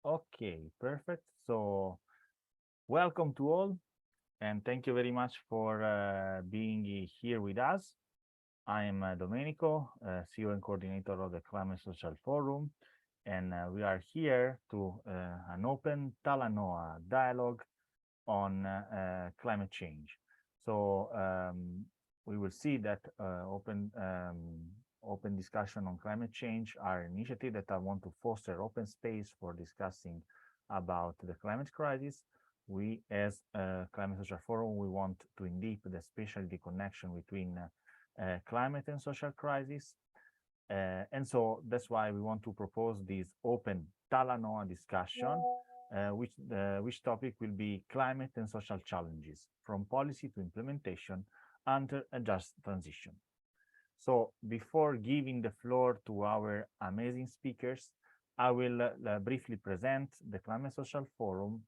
Okay, perfect. So, welcome to all, and thank you very much for being here with us. I am Domenico, CEO and coordinator of the Climate Social Forum, and we are here to an open Talanoa dialogue on climate change. So we will see that open discussion on climate change are initiatives that I want to foster open space for discussing about the climate crisis. We, as a Climate Social Forum, we want to deep especially the connection between climate and social crisis. And so that's why we want to propose this open Talanoa discussion, which topic will be climate and social challenges, from policy to implementation under a just transition. So before giving the floor to our amazing speakers, I will briefly present the Climate Social Forum,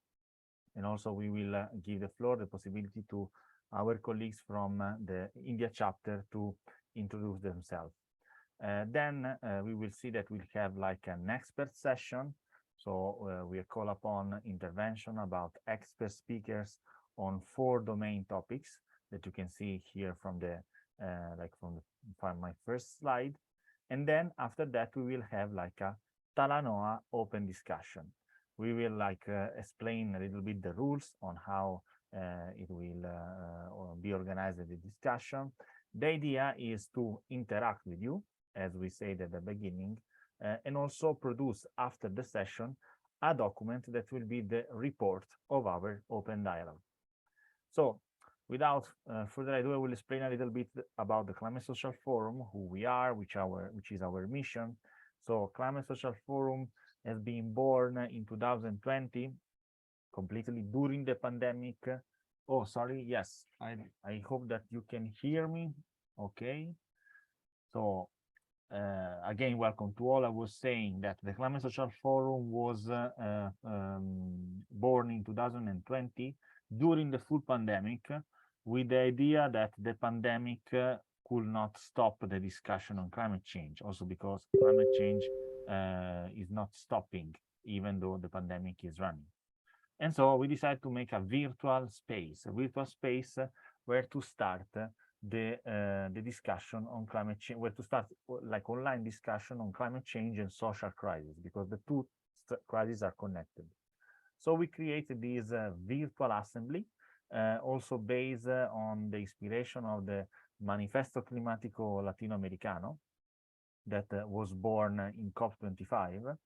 and also we will give the floor, the possibility to our colleagues from the India chapter to introduce themselves. Then we will see that we'll have like an expert session. So we call upon intervention about expert speakers on 4 domain topics that you can see here from the from my first slide. And then after that, we will have like a Talanoa open discussion. We will like explain a little bit the rules on how it will be organized, the discussion. The idea is to interact with you, as we said at the beginning, and also produce after the session a document that will be the report of our open dialogue. So without further ado, I will explain a little bit about the Climate Social Forum, who we are, which is our mission. So Climate Social Forum has been born in 2020, completely during the pandemic. Oh, sorry. Yes, I hope that you can hear me. Okay. So again, welcome to all. I was saying that the Climate Social Forum was born in 2020 during the full pandemic, with the idea that the pandemic could not stop the discussion on climate change, also because climate change is not stopping, even though the pandemic is running. And so we decided to make a virtual space where to start the discussion on climate change, where to start like online discussion on climate change and social crisis, because the two crises are connected. So we created this virtual assembly, also based on the inspiration of the Manifesto Climatico Latinoamericano that was born in COP25.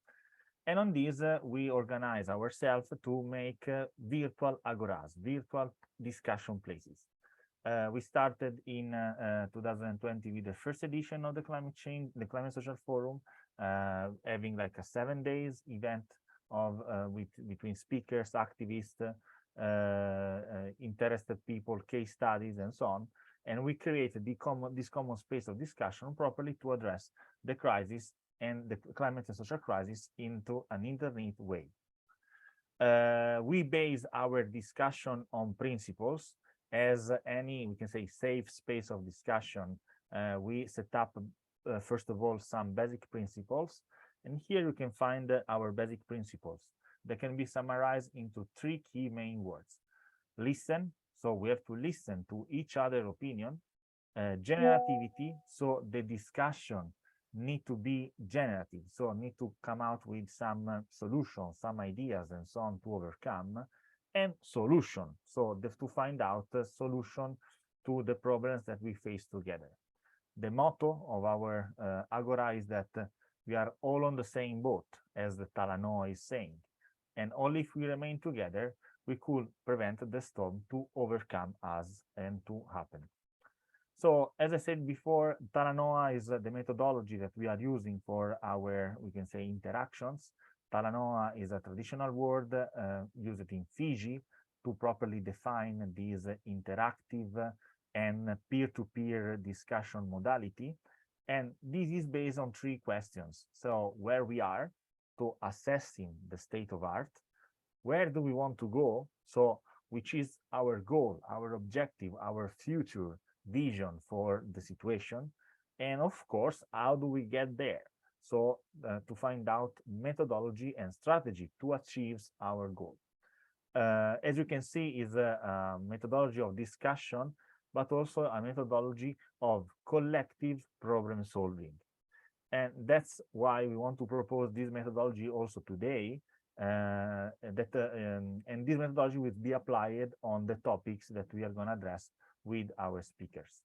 And on this, we organize ourselves to make virtual agoras, virtual discussion places. We started in 2020 with the first edition of the Climate Social Forum, having like a 7 days event of between speakers, activists, interested people, case studies, and so on. And we created this common space of discussion properly to address the crisis and the climate and social crisis into an internet way. We base our discussion on principles. As any, we can say, safe space of discussion, we set up, first of all, some basic principles. And here you can find our basic principles that can be summarized into 3 key main words. Listen, so we have to listen to each other's opinion. Generativity, so the discussion need to be generative, so need to come out with some solutions, some ideas, and so on to overcome. And solution, so to find out a solution to the problems that we face together. The motto of our Agora is that we are all on the same boat, as the Talanoa is saying, and only if we remain together, we could prevent the storm to overcome us and to happen. So, as I said before, Talanoa is the methodology that we are using for our, we can say, interactions. Talanoa is a traditional word used in Fiji to properly define this interactive and peer-to-peer discussion modality. And this is based on 3 questions. So where we are, to assessing the state of art, where do we want to go? So which is our goal, our objective, our future vision for the situation? And of course, how do we get there? So to find out methodology and strategy to achieve our goal. As you can see, is a methodology of discussion, but also a methodology of collective problem solving. And that's why we want to propose this methodology also today, and this methodology will be applied on the topics that we are going to address with our speakers.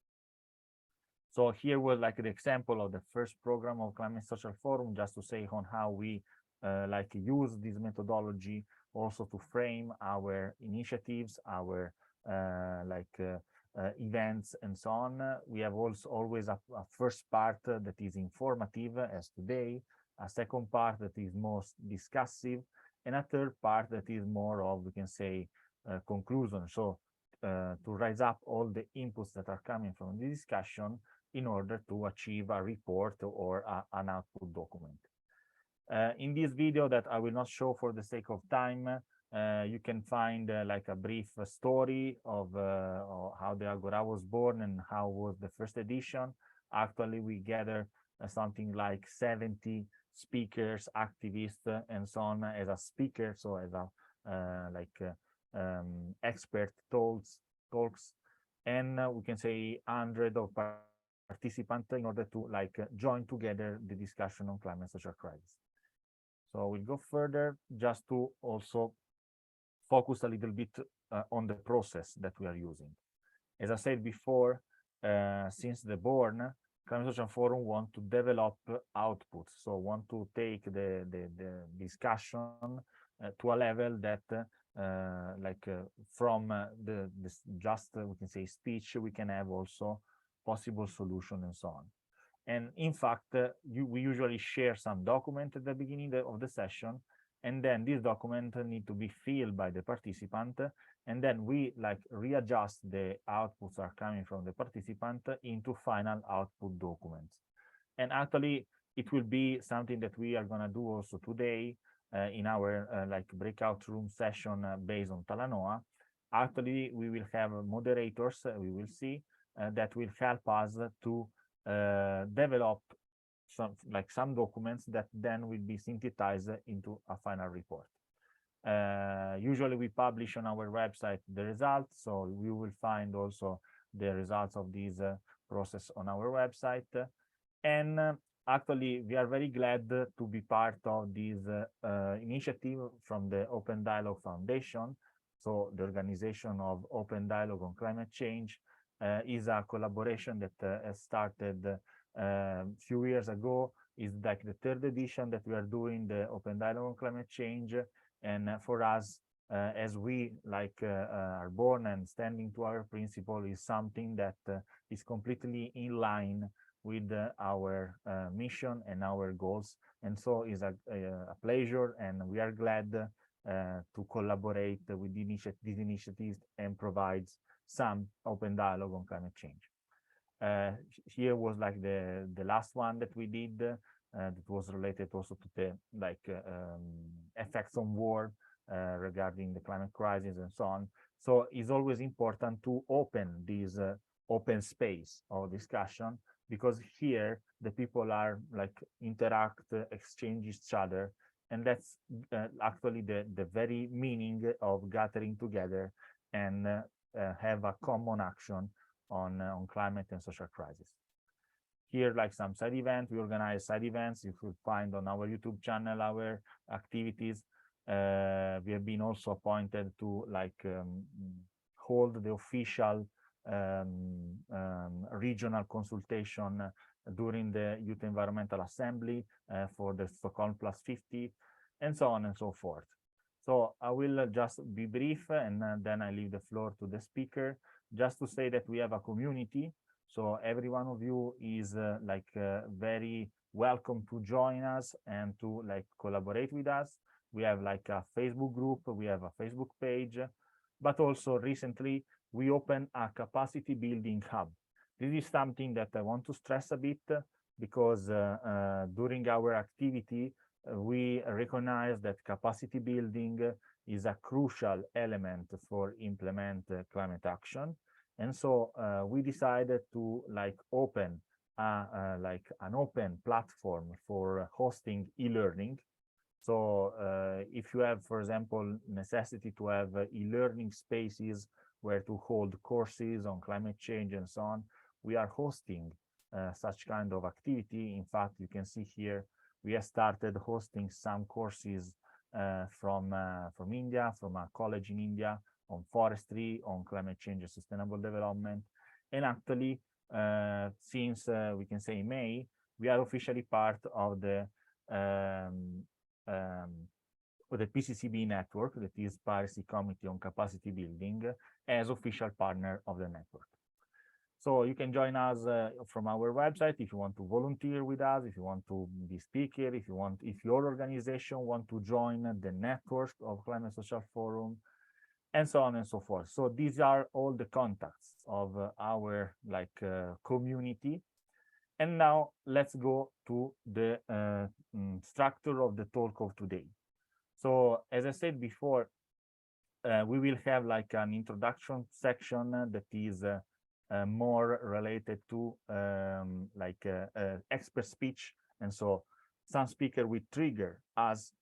So here was like the example of the first program of Climate Social Forum, just to say on how we like use this methodology also to frame our initiatives, our events and so on. We have also always a first part that is informative as today, a second part that is most discussive, and a third part that is more of, we can say, conclusion. So to rise up all the inputs that are coming from the discussion in order to achieve a report or an output document. In this video that I will not show for the sake of time, you can find like a brief story of how the Agora was born and how was the first edition. Actually, we gather something like 70 speakers, activists, and so on as a speaker, so as a expert talks, and we can say 100 of participants in order to like join together the discussion on climate social crisis. So we'll go further just to also focus a little bit on the process that we are using. As I said before, since the born, Climate Social Forum want to develop outputs, so want to take the discussion to a level that from this just we can say speech, we can have also possible solution and so on. And in fact, we usually share some document at the beginning of the session, and then this document need to be filled by the participant, and then we like readjust the outputs are coming from the participant into final output documents. And actually, it will be something that we are going to do also today in our like breakout room session based on Talanoa. Actually, we will have moderators, we will see, that will help us to develop some documents that then will be synthesized into a final report. Usually we publish on our website the results, so we will find also the results of this process on our website. And actually, we are very glad to be part of this initiative from the Open Dialogue Foundation. So the organization of Open Dialogue on Climate Change is a collaboration that has started a few years ago. Is like the third edition that we are doing the Open Dialogue on Climate Change. And for us, as we like are born and standing to our principle, is something that is completely in line with our mission and our goals. And so is a pleasure, and we are glad to collaborate with these initiatives and provides some open dialogue on climate change. Here was like the last one that we did that was related also to the like effects on war regarding the climate crisis and so on. So it's always important to open this open space of discussion, because here the people are like interact, exchange each other, and that's actually the very meaning of gathering together and have a common action on climate and social crisis. Here, like some side events, we organize side events. You could find on our YouTube channel our activities. We have been also appointed to like hold the official regional consultation during the Youth Environmental Assembly for the Stockholm +50, and so on and so forth. So I will just be brief, and then I leave the floor to the speaker, just to say that we have a community. So every one of you is very welcome to join us and to like collaborate with us. We have like a Facebook group, we have a Facebook page, but also recently we opened a capacity building hub. This is something that I want to stress a bit, because during our activity, we recognize that capacity building is a crucial element for implement climate action. And so we decided to like open like an open platform for hosting e-learning. So if you have, for example, necessity to have e-learning spaces where to hold courses on climate change and so on, we are hosting such kind of activity. In fact, you can see here, we have started hosting some courses from India, from a college in India, on forestry, on climate change and sustainable development. And actually, since we can say May, we are officially part of the PCCB network, that is Piracy Committee on Capacity Building, as official partner of the network. So you can join us from our website if you want to volunteer with us, if you want to be speaker, if your organization want to join the network of Climate Social Forum, and so on and so forth. So these are all the contacts of our community. And now let's go to the structure of the talk of today. So as I said before, we will have like an introduction section that is more related to expert speech. And so some speaker will trigger us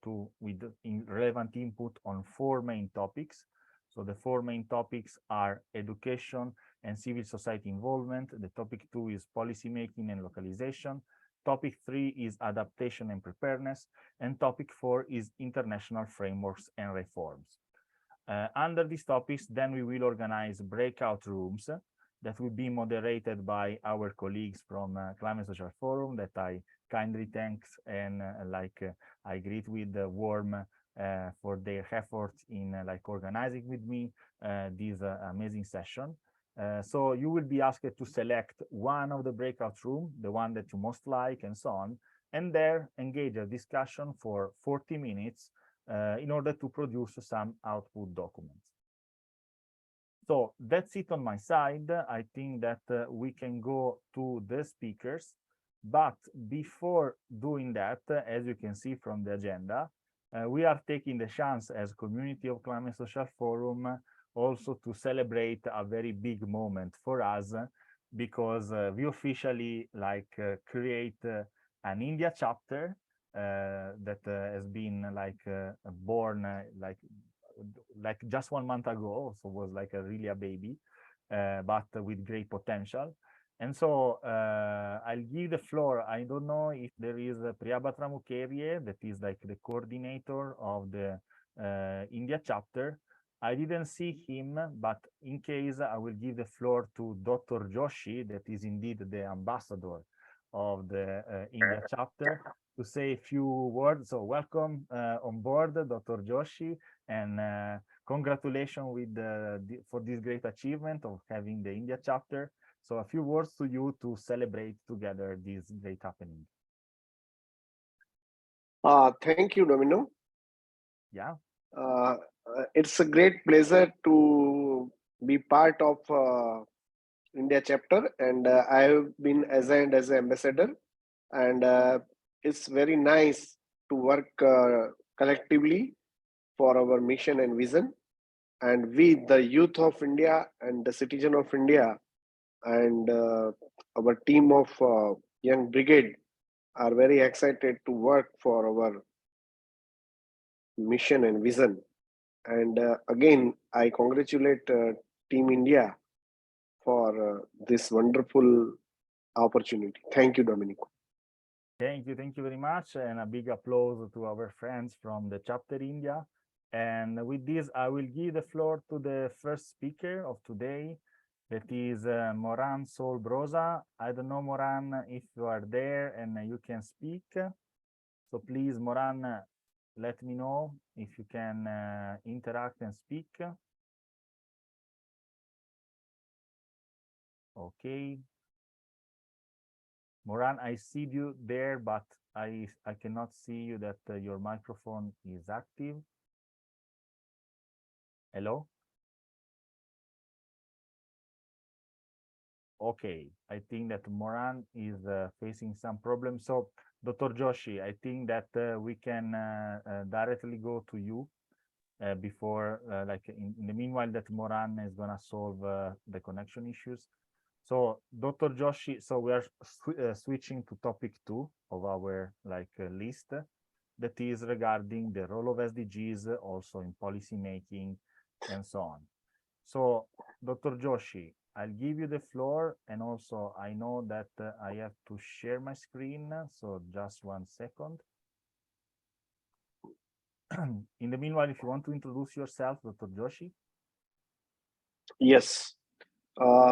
with relevant input on 4 main topics. So the 4 main topics are education and civil society involvement. The topic 2 is policymaking and localization. Topic 3 is adaptation and preparedness. And topic 4 is international frameworks and reforms. Under these topics, then we will organize breakout rooms that will be moderated by our colleagues from Climate Social Forum that I kindly thank and I greet with warm for their efforts in organizing with me this amazing session. So you will be asked to select one of the breakout room, the one that you most like, and so on, and there engage a discussion for 40 minutes in order to produce some output documents. So that's it on my side. I think that we can go to the speakers, but before doing that, as you can see from the agenda, we are taking the chance as community of Climate Social Forum also to celebrate a very big moment for us, because we officially create an India chapter that has been born just 1 month ago, so was really a baby, but with great potential. And so I'll give the floor. I don't know if there is Priyabhatra Mukherjee, that is the coordinator of the India chapter. I didn't see him, but in case, I will give the floor to Dr. Joshi, that is indeed the ambassador of the India chapter, to say a few words. So welcome on board, Dr. Joshi, and congratulations for this great achievement of having the India chapter. So a few words to you to celebrate together this great happening. Thank you, Domino. Yeah. It's a great pleasure to be part of India chapter, and I have been assigned as an ambassador, and it's very nice to work collectively for our mission and vision. And we, the youth of India and the citizen of India, and our team of young brigade are very excited to work for our mission and vision. And again, I congratulate Team India for this wonderful opportunity. Thank you, Domenico. Thank you very much, and a big applause to our friends from the chapter India. And with this, I will give the floor to the first speaker of today, that is Moran Solbrosa. I don't know, Moran, if you are there and you can speak. So please, Moran, let me know if you can interact and speak. Okay. Moran, I see you there, but I cannot see you that your microphone is active. Hello? Okay, I think that Moran is facing some problems. So, Dr. Joshi, I think that we can directly go to you before, in the meanwhile that Moran is gonna solve the connection issues. So, Dr. Joshi, so we are switching to topic 2 of our list, that is regarding the role of SDGs also in policy making and so on. So, Dr. Joshi, I'll give you the floor, and also I know that I have to share my screen, so just 1 second. In the meanwhile, if you want to introduce yourself, Dr. Joshi. Yes.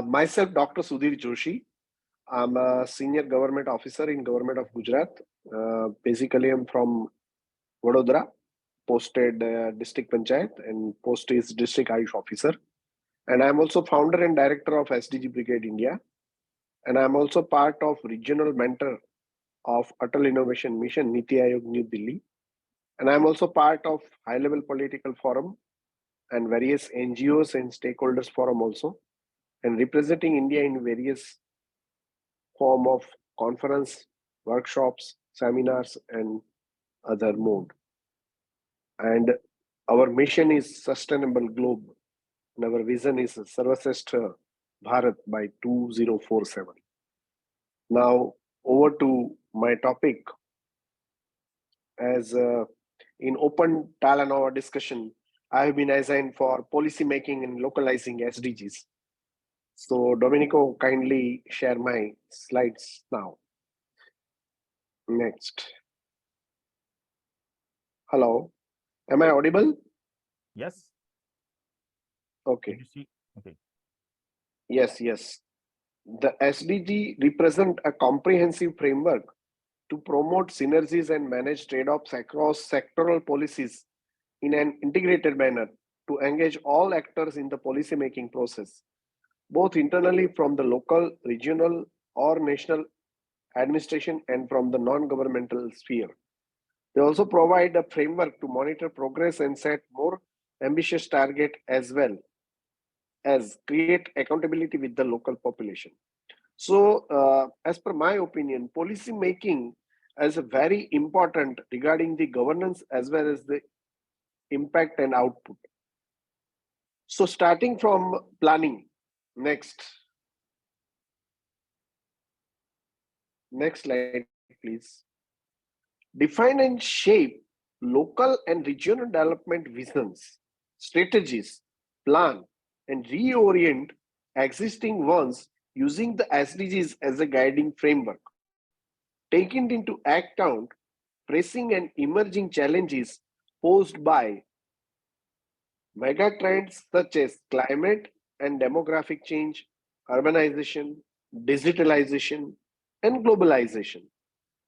Myself, Dr. Sudhir Joshi. I'm a senior government officer in Government of Gujarat. Basically, I'm from Vadodara, posted district panchayat, and post is district Ayush officer. And I'm also founder and director of SDG Brigade India. And I'm also part of regional mentor of Atal Innovation Mission, Niti Aayog, New Delhi. And I'm also part of high level political forum and various NGOs and stakeholders forum also, and representing India in various form of conference, workshops, seminars, and other mode. And our mission is sustainable globe, and our vision is Sarvasreshta Bharat by 2047. Now, over to my topic. As in Open Talanoa discussion, I have been assigned for policy making and localizing SDGs. So, Domenico, kindly share my slides now. Next. Hello. Am I audible? Yes. Okay. Did you see? Okay. Yes, yes. The SDG represent a comprehensive framework to promote synergies and manage trade-offs across sectoral policies in an integrated manner to engage all actors in the policy-making process, both internally from the local, regional, or national administration and from the non-governmental sphere. They also provide a framework to monitor progress and set more ambitious target as well as create accountability with the local population. So, as per my opinion, policy making is a very important regarding the governance as well as the impact and output. So, starting from planning, next, next slide, please. Define and shape local and regional development visions, strategies, plan, and reorient existing ones using the SDGs as a guiding framework. Taking into account pressing and emerging challenges posed by megatrends such as climate and demographic change, urbanization, digitalization, and globalization.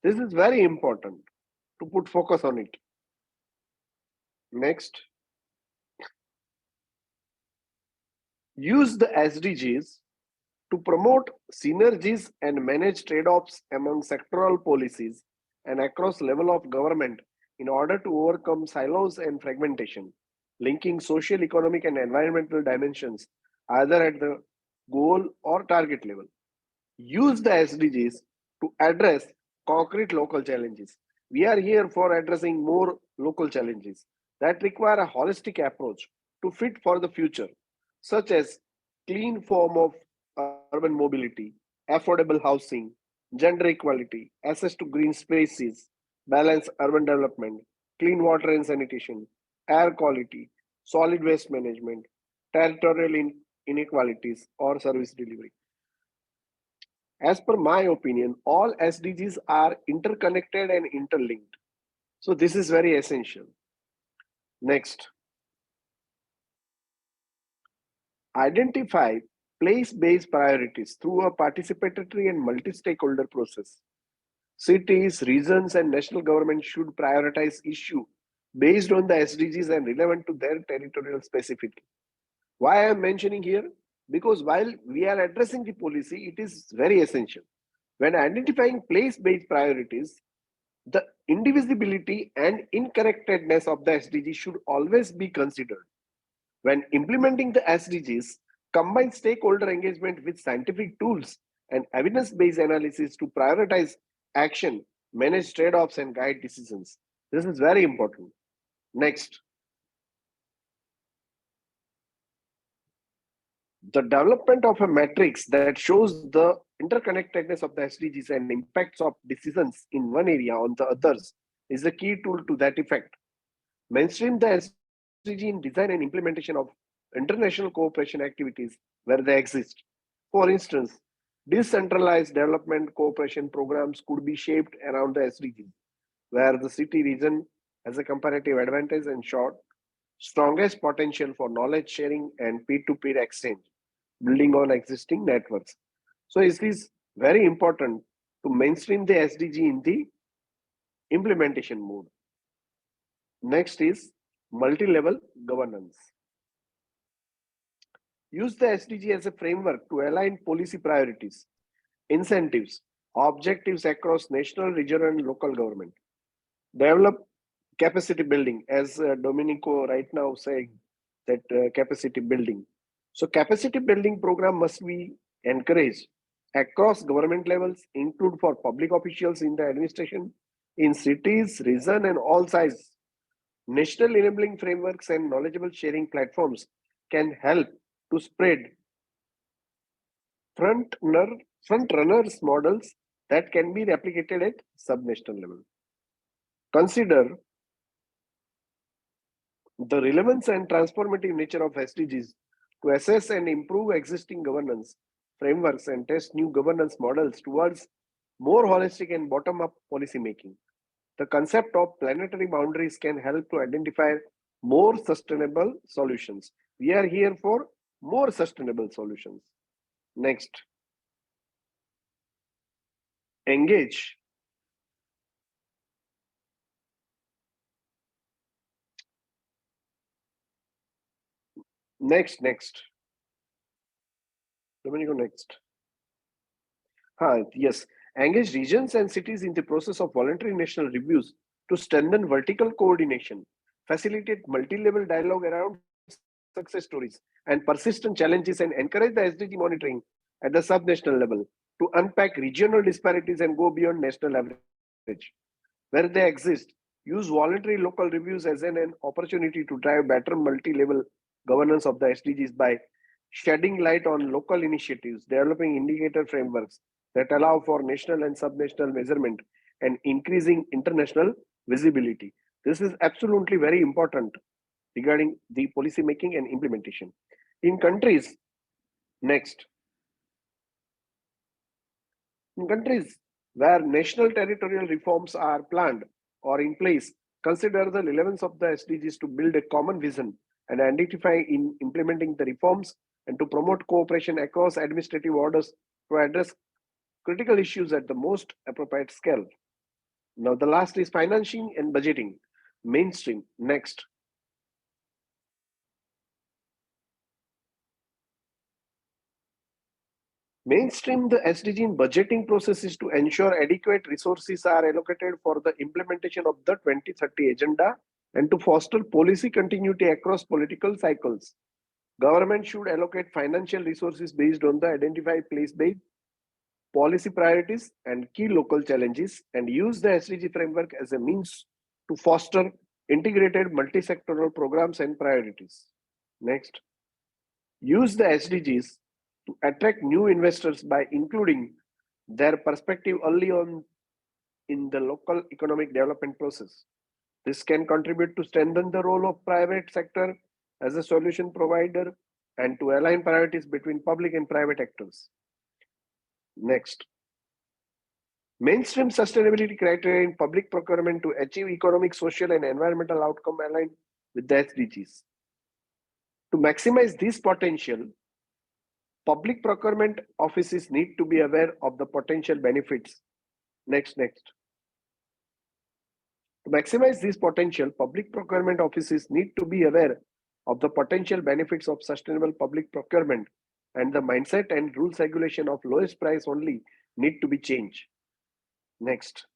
This is very important to put focus on it. Next, use the SDGs to promote synergies and manage trade-offs among sectoral policies and across level of government in order to overcome silos and fragmentation, linking social, economic, and environmental dimensions either at the goal or target level. Use the SDGs to address concrete local challenges. We are here for addressing more local challenges that require a holistic approach to fit for the future, such as clean form of urban mobility, affordable housing, gender equality, access to green spaces, balanced urban development, clean water and sanitation, air quality, solid waste management, territorial inequalities, or service delivery. As per my opinion, all SDGs are interconnected and interlinked. So this is very essential. Next, identify place-based priorities through a participatory and multi-stakeholder process. Cities, regions, and national government should prioritize issue based on the SDGs and relevant to their territorial specificity. Why I am mentioning here? Because while we are addressing the policy, it is very essential. When identifying place-based priorities, the indivisibility and interconnectedness of the SDG should always be considered. When implementing the SDGs, combine stakeholder engagement with scientific tools and evidence-based analysis to prioritize action, manage trade-offs, and guide decisions. This is very important. Next, The development of a matrix that shows the interconnectedness of the SDGs and impacts of decisions in one area on the others is a key tool to that effect. Mainstream the SDG in design and implementation of international cooperation activities where they exist. For instance, decentralized development cooperation programs could be shaped around the SDGs, where the city region has a comparative advantage and strongest potential for knowledge sharing and peer-to-peer exchange, building on existing networks. So it is very important to mainstream the SDG in the implementation mode. Next is multi-level governance. Use the SDG as a framework to align policy priorities, incentives, objectives across national, regional, and local government. Develop capacity building, as Domenico right now saying that capacity building. So capacity building program must be encouraged across government levels, include for public officials in the administration, in cities, region, and all sizes. National enabling frameworks and knowledgeable sharing platforms can help to spread front, front runners models that can be replicated at subnational level. Consider the relevance and transformative nature of SDGs to assess and improve existing governance frameworks and test new governance models towards more holistic and bottom-up policy making. The concept of planetary boundaries can help to identify more sustainable solutions. We are here for more sustainable solutions. Next, engage. Next. Let me go next. Yes. Engage regions and cities in the process of voluntary national reviews to strengthen vertical coordination, facilitate multi-level dialogue around success stories and persistent challenges, and encourage the SDG monitoring at the subnational level to unpack regional disparities and go beyond national average. Where they exist, use voluntary local reviews as an opportunity to drive better multi-level governance of the SDGs by shedding light on local initiatives, developing indicator frameworks that allow for national and subnational measurement, and increasing international visibility. This is absolutely very important regarding the policy making and implementation. In countries, next, in countries where national territorial reforms are planned or in place, consider the relevance of the SDGs to build a common vision and identify in implementing the reforms and to promote cooperation across administrative orders to address critical issues at the most appropriate scale. Now, the last is financing and budgeting. Mainstream. Next. Mainstream the SDG in budgeting processes to ensure adequate resources are allocated for the implementation of the 2030 agenda and to foster policy continuity across political cycles. Government should allocate financial resources based on the identified place-based policy priorities and key local challenges and use the SDG framework as a means to foster integrated multi-sectoral programs and priorities. Next, use the SDGs to attract new investors by including their perspective early on in the local economic development process. This can contribute to strengthen the role of private sector as a solution provider and to align priorities between public and private actors. Next, mainstream sustainability criteria in public procurement to achieve economic, social, and environmental outcome aligned with the SDGs. To maximize this potential, public procurement offices need to be aware of the potential benefits. Next. To maximize this potential, public procurement offices need to be aware of the potential benefits of sustainable public procurement, and the mindset and rules regulation of lowest price only need to be changed. Next.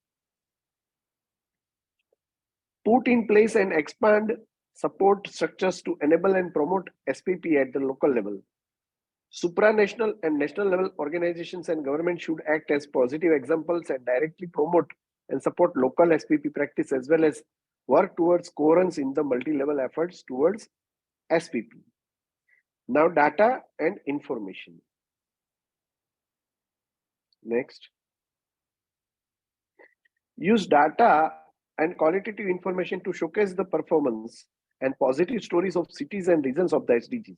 Put in place and expand support structures to enable and promote SPP at the local level. Supranational and national level organizations and government should act as positive examples and directly promote and support local SPP practice as well as work towards coherence in the multi-level efforts towards SPP. Now data and information. Next. Use data and qualitative information to showcase the performance and positive stories of cities and regions of the SDGs.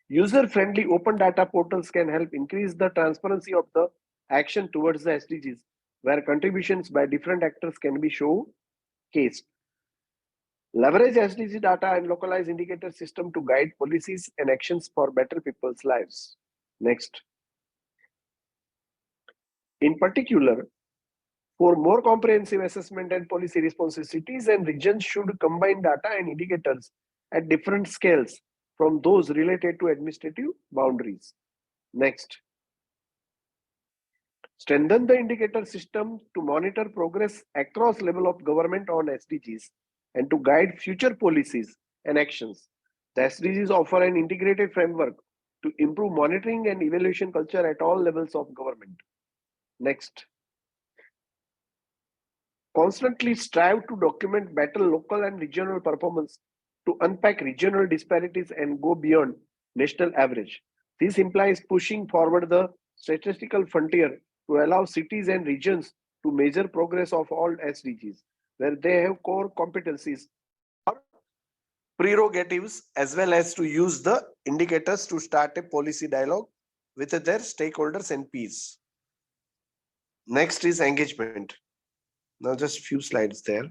User-friendly open data portals can help increase the transparency of the action towards the SDGs, where contributions by different actors can be showcased. Leverage SDG data and localize indicator system to guide policies and actions for better people's lives. Next. In particular, for more comprehensive assessment and policy responses, cities and regions should combine data and indicators at different scales from those related to administrative boundaries. Next. Strengthen the indicator system to monitor progress across level of government on SDGs and to guide future policies and actions. The SDGs offer an integrated framework to improve monitoring and evaluation culture at all levels of government. Next. Constantly strive to document better local and regional performance to unpack regional disparities and go beyond national average. This implies pushing forward the statistical frontier to allow cities and regions to measure progress of all SDGs, where they have core competencies or prerogatives, as well as to use the indicators to start a policy dialogue with their stakeholders and peers. Next is engagement. Now just few slides there.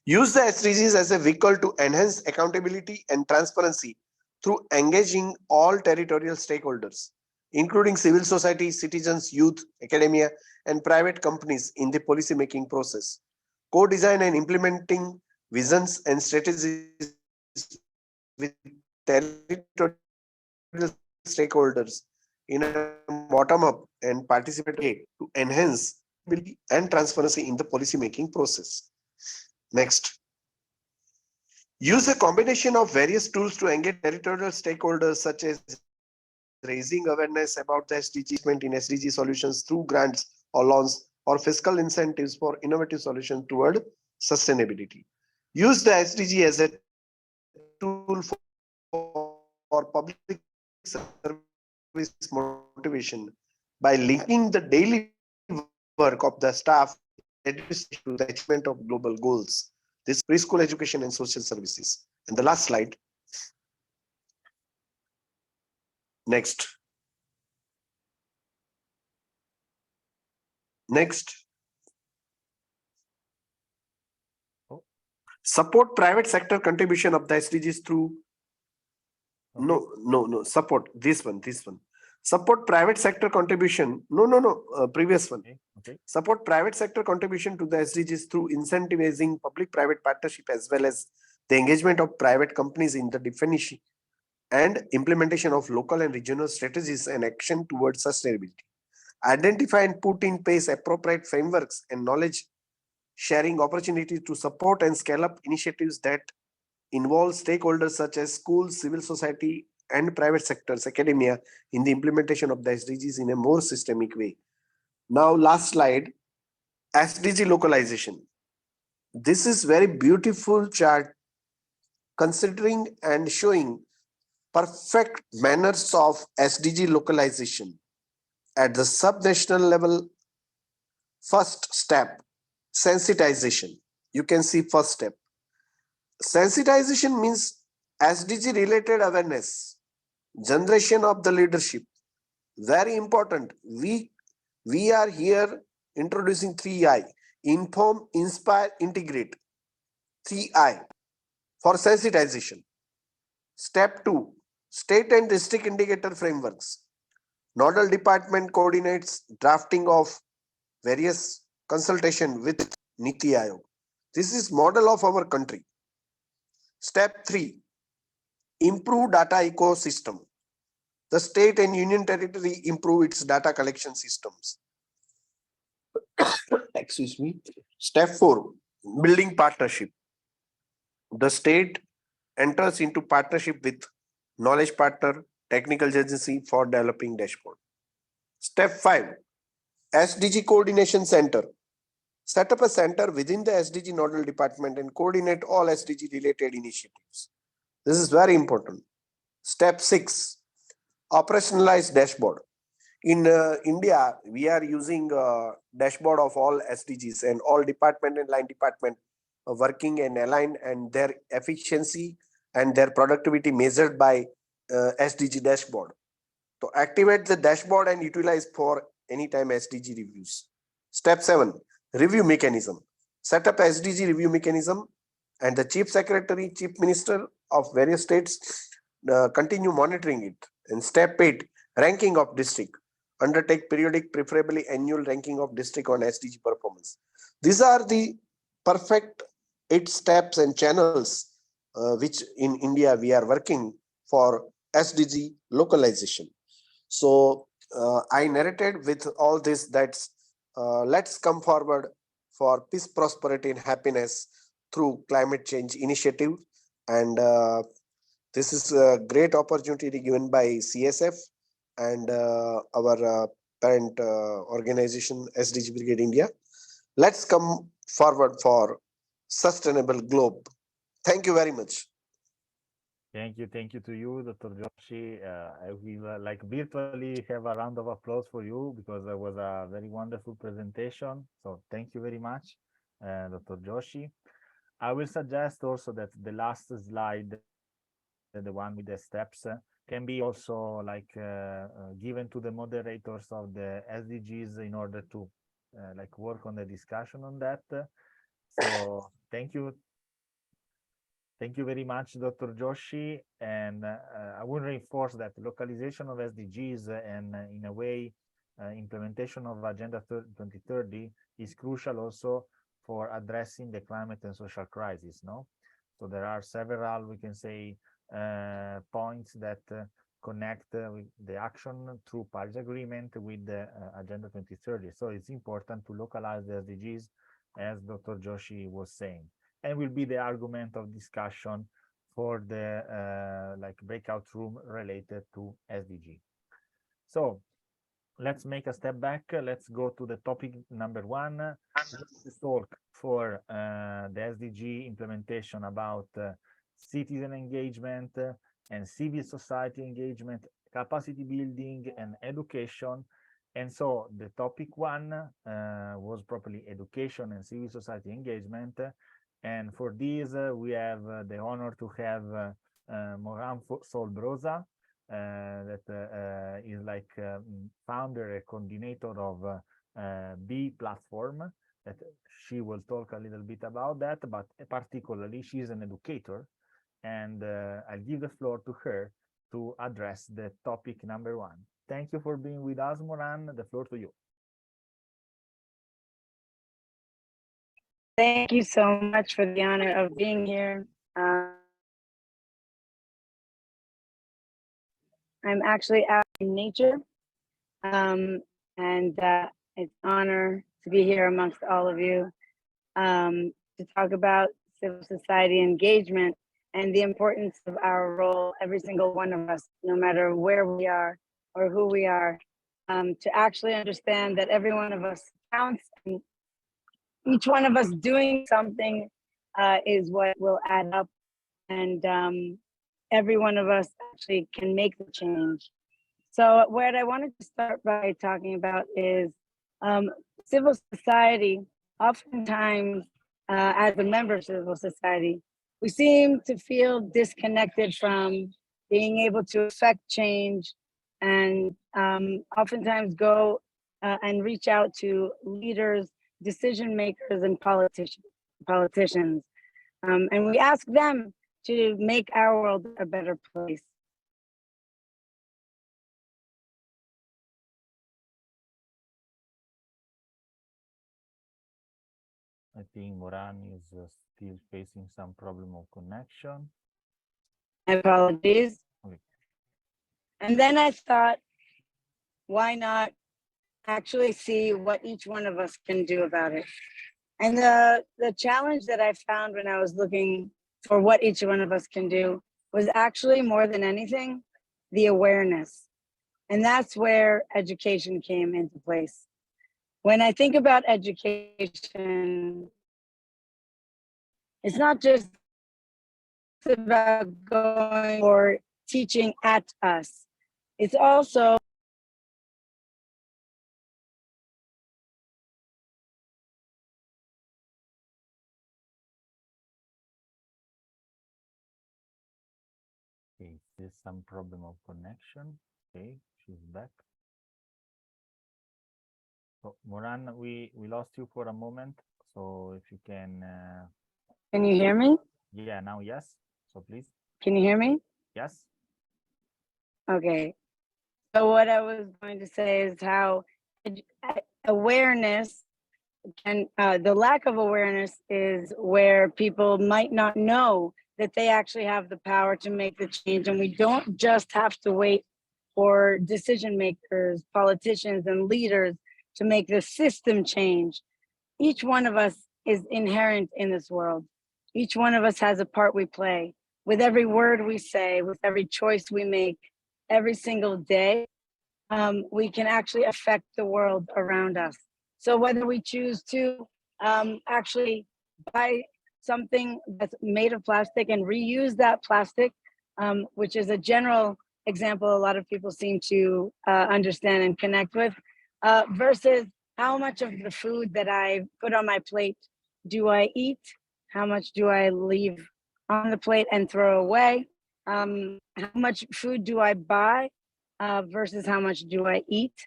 Use the SDGs as a vehicle to enhance accountability and transparency through engaging all territorial stakeholders, including civil society, citizens, youth, academia, and private companies in the policy-making process. Co-design and implementing visions and strategies with territorial stakeholders in a bottom-up and participatory way to enhance accountability and transparency in the policy-making process. Next. Use a combination of various tools to engage territorial stakeholders, such as raising awareness about the SDG investment in SDG solutions through grants or loans or fiscal incentives for innovative solutions toward sustainability. Use the SDG as a tool for public service motivation by linking the daily work of the staff and administration to the achievement of global goals. This is preschool education and social services. And the last slide. Next. Next. Support private sector contribution of the SDGs through support this one. Support private sector contribution. Previous one. Okay. Support private sector contribution to the SDGs through incentivizing public-private partnership, as well as the engagement of private companies in the definition and implementation of local and regional strategies and action towards sustainability. Identify and put in place appropriate frameworks and knowledge sharing opportunities to support and scale up initiatives that involve stakeholders such as schools, civil society, and private sectors, academia, in the implementation of the SDGs in a more systemic way. Now, last slide, SDG localization. This is very beautiful chart considering and showing perfect manners of SDG localization. At the subnational level, first step, sensitization. You can see first step. Sensitization means SDG related awareness, generation of the leadership. Very important. We are here introducing 3I, inform, inspire, integrate. 3I for sensitization. Step 2, state and district indicator frameworks. Nodal department coordinates drafting of various consultation with Niti Aayog. This is model of our country. Step 3, improve data ecosystem. The state and union territory improve its data collection systems. Excuse me. Step 4, building partnership. The state enters into partnership with knowledge partner, technical agency for developing dashboard. Step 5, SDG coordination center. Set up a center within the SDG nodal department and coordinate all SDG related initiatives. This is very important. Step 6, operationalize dashboard. In India, we are using dashboard of all SDGs, and all department and line department working and aligned, and their efficiency and their productivity measured by SDG dashboard. So activate the dashboard and utilize for anytime SDG reviews. Step 7, review mechanism. Set up SDG review mechanism, and the chief secretary, chief minister of various states continue monitoring it. And step 8, ranking of district. Undertake periodic, preferably annual ranking of district on SDG performance. These are the perfect 8 steps and channels which in India we are working for SDG localization. So I narrated with all this that let's come forward for peace, prosperity, and happiness through climate change initiative. And this is a great opportunity given by CSF and our parent organization SDG Brigade India. Let's come forward for sustainable globe. Thank you very much. Thank you to you, Dr. Joshi. I will like virtually have a round of applause for you because it was a very wonderful presentation. So thank you very much, Dr. Joshi. I will suggest also that the last slide, the one with the steps, can be also like given to the moderators of the SDGs in order to like work on the discussion on that. So thank you. Thank you very much, Dr. Joshi. And I will reinforce that localization of SDGs and in a way, implementation of Agenda 2030 is crucial also for addressing the climate and social crisis, no? So there are several, we can say, points that connect with the action through Paris Agreement with the Agenda 2030. So it's important to localize the SDGs, as Dr. Joshi was saying, and will be the argument of discussion for the like breakout room related to SDG. So let's make a step back. Let's go to the topic number 1. Let's talk for the SDG implementation about citizen engagement and civil society engagement, capacity building and education. And so the topic 1 was properly education and civil society engagement. And for this, we have the honor to have Moran Solbrosa, that is like founder and coordinator of B platform, that she will talk a little bit about that, but particularly she's an educator, and I'll give the floor to her to address the topic number 1. Thank you for being with us, Moran. The floor to you. Thank you so much for the honor of being here. I'm actually out in nature, and it's an honor to be here amongst all of you to talk about civil society engagement and the importance of our role, every single one of us, no matter where we are or who we are, to actually understand that every one of us counts, and each one of us doing something is what will add up, and every one of us actually can make the change. So what I wanted to start by talking about is civil society. Oftentimes, as a member of civil society, we seem to feel disconnected from being able to affect change, and oftentimes go and reach out to leaders, decision makers, and politicians. And we ask them to make our world a better place. I think Moran is still facing some problem of connection. Apologies. Okay. And then I thought, why not actually see what each one of us can do about it? And the challenge that I found when I was looking for what each one of us can do was actually, more than anything, the awareness. And that's where education came into place. When I think about education, it's not just about going or teaching at us. It's also Okay, there's some problem of connection. Okay, she's back. So Moran, we lost you for a moment. So if you can. Can you hear me? Yeah, now yes. So please. Can you hear me? Yes. Okay. So what I was going to say is how awareness and the lack of awareness is where people might not know that they actually have the power to make the change. And we don't just have to wait for decision makers, politicians, and leaders to make the system change. Each one of us is inherent in this world. Each one of us has a part we play. With every word we say, with every choice we make, every single day, we can actually affect the world around us. So whether we choose to actually buy something that's made of plastic and reuse that plastic, which is a general example a lot of people seem to understand and connect with, versus how much of the food that I put on my plate do I eat? How much do I leave on the plate and throw away? How much food do I buy versus how much do I eat?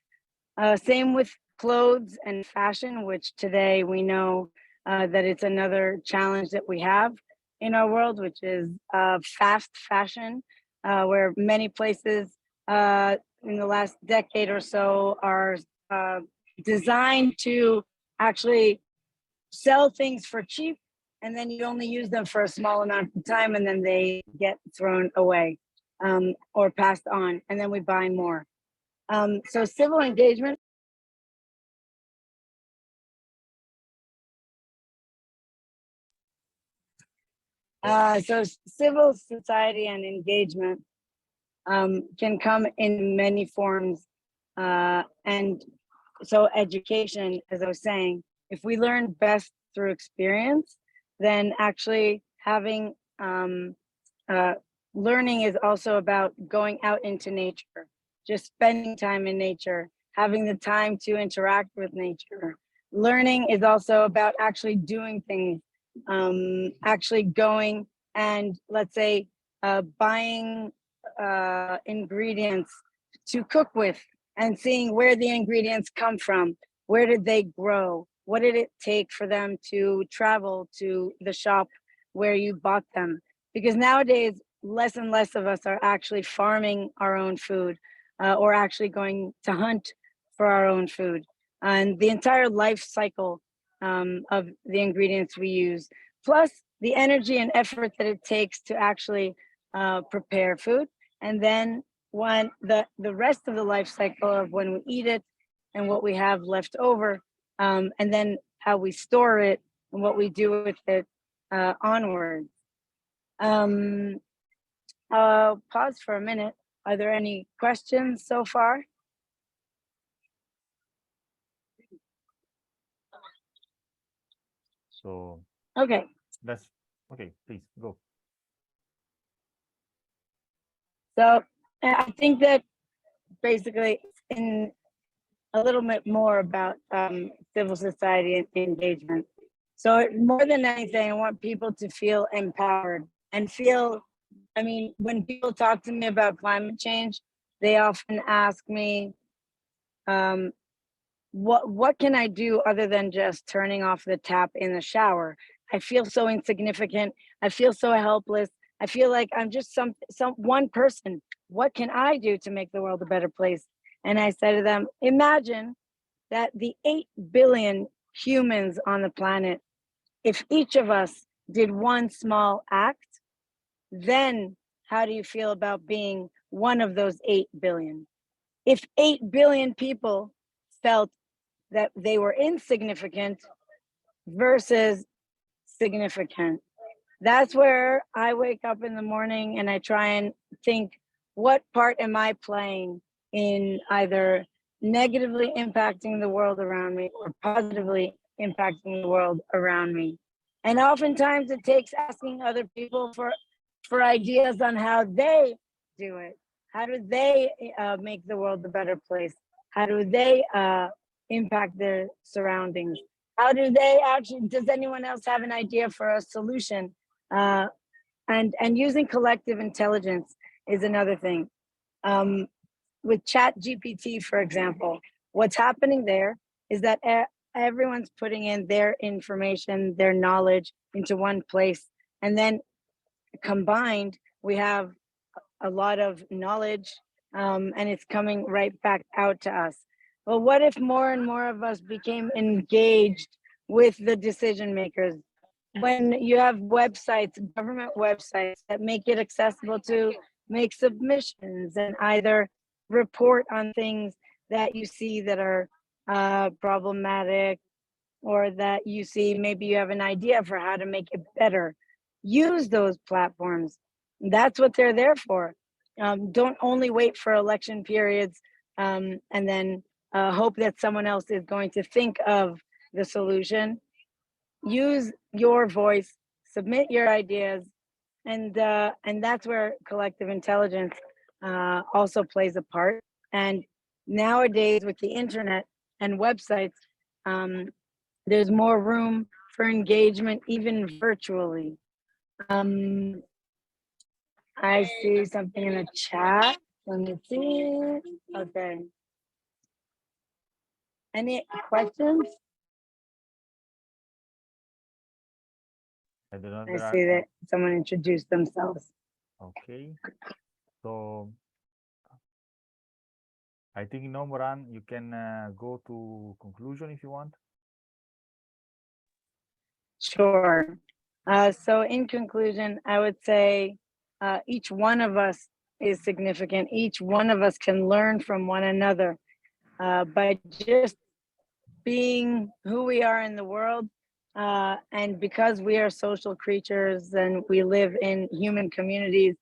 Same with clothes and fashion, which today we know that it's another challenge that we have in our world, which is fast fashion, where many places in the last decade or so are designed to actually sell things for cheap, and then you only use them for a small amount of time, and then they get thrown away or passed on, and then we buy more. So civil engagement. So civil society and engagement can come in many forms. And so education, as I was saying, if we learn best through experience, then actually having learning is also about going out into nature, just spending time in nature, having the time to interact with nature. Learning is also about actually doing things, actually going and, let's say, buying ingredients to cook with and seeing where the ingredients come from. Where did they grow? What did it take for them to travel to the shop where you bought them? Because nowadays, less and less of us are actually farming our own food or actually going to hunt for our own food. And the entire life cycle of the ingredients we use, plus the energy and effort that it takes to actually prepare food. And then when the rest of the life cycle of when we eat it and what we have left over, and then how we store it and what we do with it onwards. I'll pause for a minute. Are there any questions so far? So Okay. that's okay. Please go. So I think that basically in a little bit more about civil society and engagement. So more than anything, I want people to feel empowered and feel, I mean, when people talk to me about climate change, they often ask me, what can I do other than just turning off the tap in the shower? I feel so insignificant. I feel so helpless. I feel like I'm just some one person. What can I do to make the world a better place? And I said to them, imagine that the 8 billion humans on the planet, if each of us did one small act, then how do you feel about being one of those 8 billion? If 8 billion people felt that they were insignificant versus significant, that's where I wake up in the morning and I try and think, what part am I playing in either negatively impacting the world around me or positively impacting the world around me? And oftentimes it takes asking other people for ideas on how they do it? How do they make the world a better place? How do they impact their surroundings? How do they actually, does anyone else have an idea for a solution? And using collective intelligence is another thing. With Chat GPT, for example, what's happening there is that everyone's putting in their information, their knowledge into one place. And then combined, we have a lot of knowledge, and it's coming right back out to us. Well, what if more and more of us became engaged with the decision makers? When you have websites, government websites that make it accessible to make submissions and either report on things that you see that are problematic, or that you see maybe you have an idea for how to make it better. Use those platforms. That's what they're there for. Don't only wait for election periods and then hope that someone else is going to think of the solution. Use your voice, submit your ideas, and that's where collective intelligence also plays a part. And nowadays, with the internet and websites, there's more room for engagement, even virtually. I see something in the chat. Let me see. Okay. Any questions? I don't know. I see that someone introduced themselves. Okay. So I think, Moran, you can go to conclusion if you want. Sure. So in conclusion, I would say each one of us is significant. Each one of us can learn from one another by just being who we are in the world. And because we are social creatures and we live in human communities,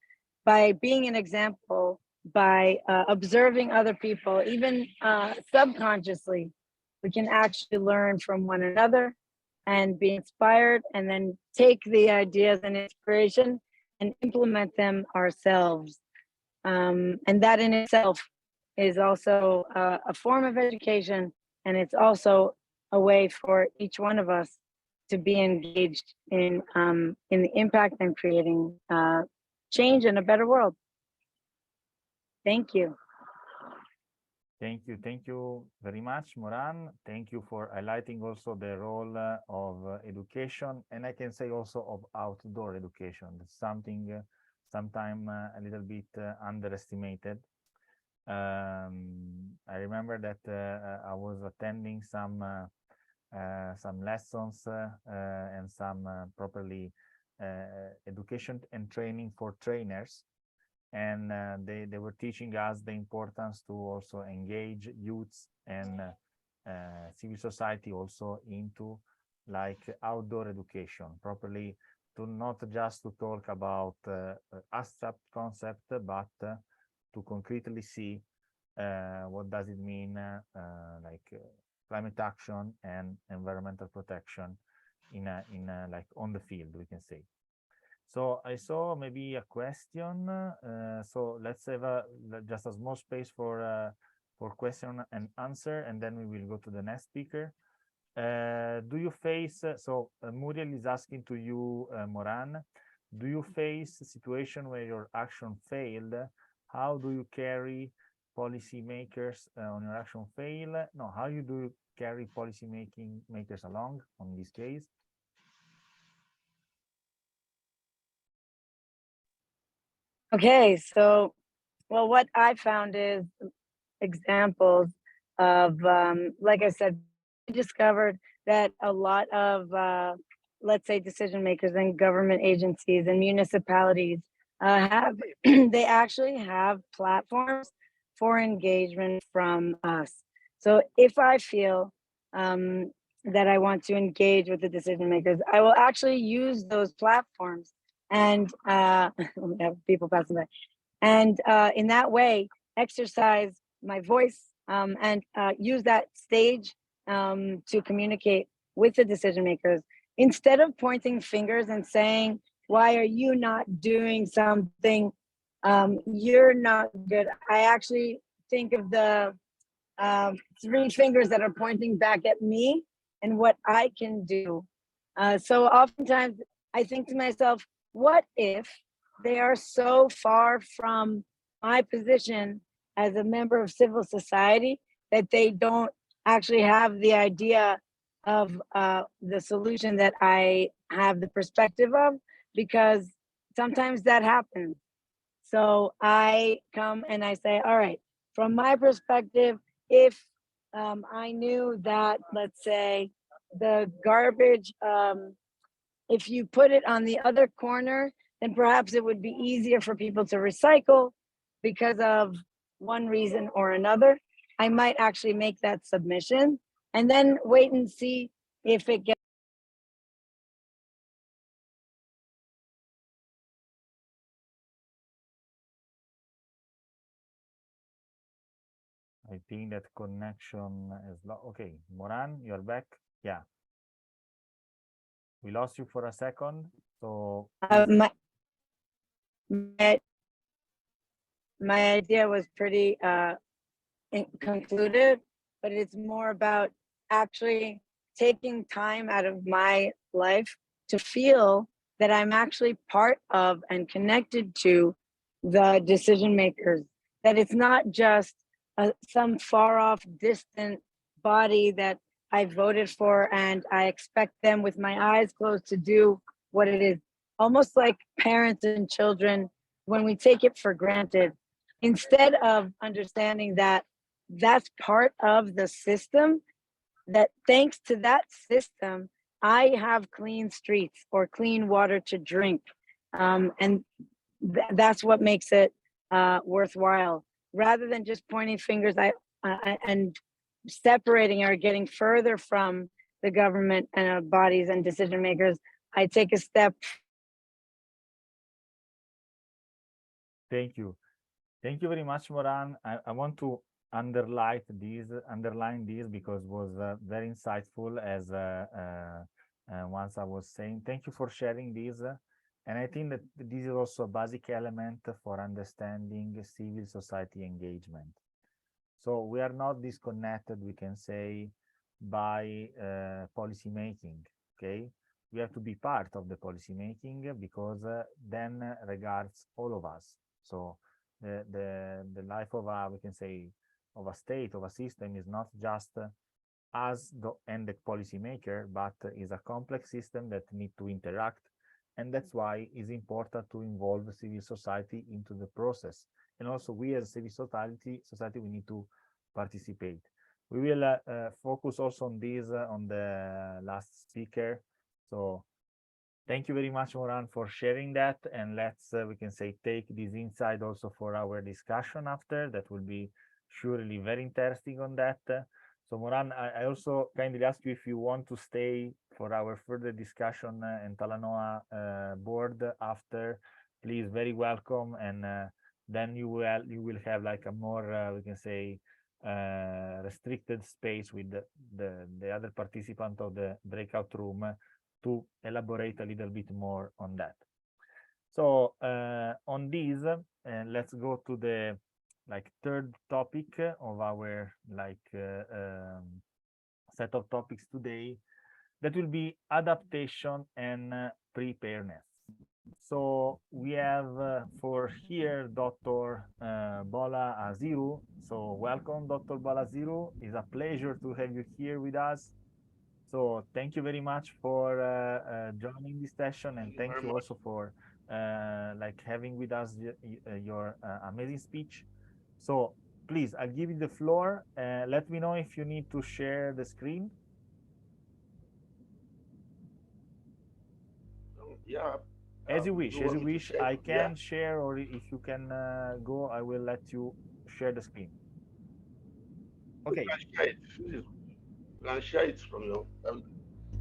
by being an example, by observing other people, even subconsciously, we can actually learn from one another and be inspired, and then take the ideas and inspiration and implement them ourselves. And that in itself is also a form of education, and it's also a way for each one of us to be engaged in the impact and creating change in a better world. Thank you. Thank you very much, Moran. Thank you for highlighting also the role of education, and I can say also of outdoor education. That's something sometimes a little bit underestimated. I remember that I was attending some lessons and some properly education and training for trainers. And they were teaching us the importance to also engage youths and civil society also into like outdoor education, properly, to not just to talk about abstract concept, but to concretely see what does it mean like climate action and environmental protection in like on the field, we can say. So I saw maybe a question. So let's have just a small space for question and answer, and then we will go to the next speaker. Do you face, so Muriel is asking to you, Moran, do you face a situation where your action failed? How do you carry policy makers on your action fail? No, how do you carry policy makers along on this case? Okay, so, well, what I found is examples of, like I said, I discovered that a lot of, let's say, decision makers and government agencies and municipalities have, they actually have platforms for engagement from us. So if I feel that I want to engage with the decision makers, I will actually use those platforms. And we have people passing by, and in that way exercise my voice and use that stage to communicate with the decision makers, instead of pointing fingers and saying, why are you not doing something? you're not good. I actually think of the 3 fingers that are pointing back at me and what I can do. So oftentimes I think to myself, what if they are so far from my position as a member of civil society that they don't actually have the idea of the solution that I have the perspective of, because sometimes that happens. So I come and I say, all right, from my perspective, if I knew that, let's say, the garbage, if you put it on the other corner, then perhaps it would be easier for people to recycle because of one reason or another. I might actually make that submission and then wait and see if it gets. I think that connection is okay. Moran, you're back. Yeah. We lost you for a second. So My idea was pretty concluded, but it's more about actually taking time out of my life to feel that I'm actually part of and connected to the decision makers, that it's not just some far off distant body that I voted for and I expect them with my eyes closed to do what it is. Almost like parents and children, when we take it for granted, instead of understanding that that's part of the system, that thanks to that system, I have clean streets or clean water to drink. And that's what makes it worthwhile. Rather than just pointing fingers and separating or getting further from the government and bodies and decision makers, I take a step. Thank you. Thank you very much, Moran. I want to underline this because it was very insightful, as once I was saying. Thank you for sharing this. And I think that this is also a basic element for understanding civil society engagement. So we are not disconnected, we can say, by policy making, okay? We have to be part of the policy making because then regards all of us. So the life of a, we can say, of a state, of a system is not just us and the policymaker, but is a complex system that need to interact. And that's why it's important to involve civil society into the process. And also we as civil society, we need to participate. We will focus also on this on the last speaker. So thank you very much, Moran, for sharing that. And let's, we can say, take this insight also for our discussion after. That will be surely very interesting on that. So Moran, I also kindly ask you if you want to stay for our further discussion in Talanoa board after, please, very welcome. And then you will have like a more, we can say, restricted space with the other participant of the breakout room to elaborate a little bit more on that. So on this, let's go to the third topic of our set of topics today. That will be adaptation and preparedness. So we have for here Dr. Bola Aziru. So welcome, Dr. Bola Aziru. It's a pleasure to have you here with us. So thank you very much for joining this session, and thank you also for having with us your amazing speech. So please, I'll give you the floor. Let me know if you need to share the screen. Yeah. As you wish, as you wish. I can share, or if you can go, I will let you share the screen. Okay. You can share it from your.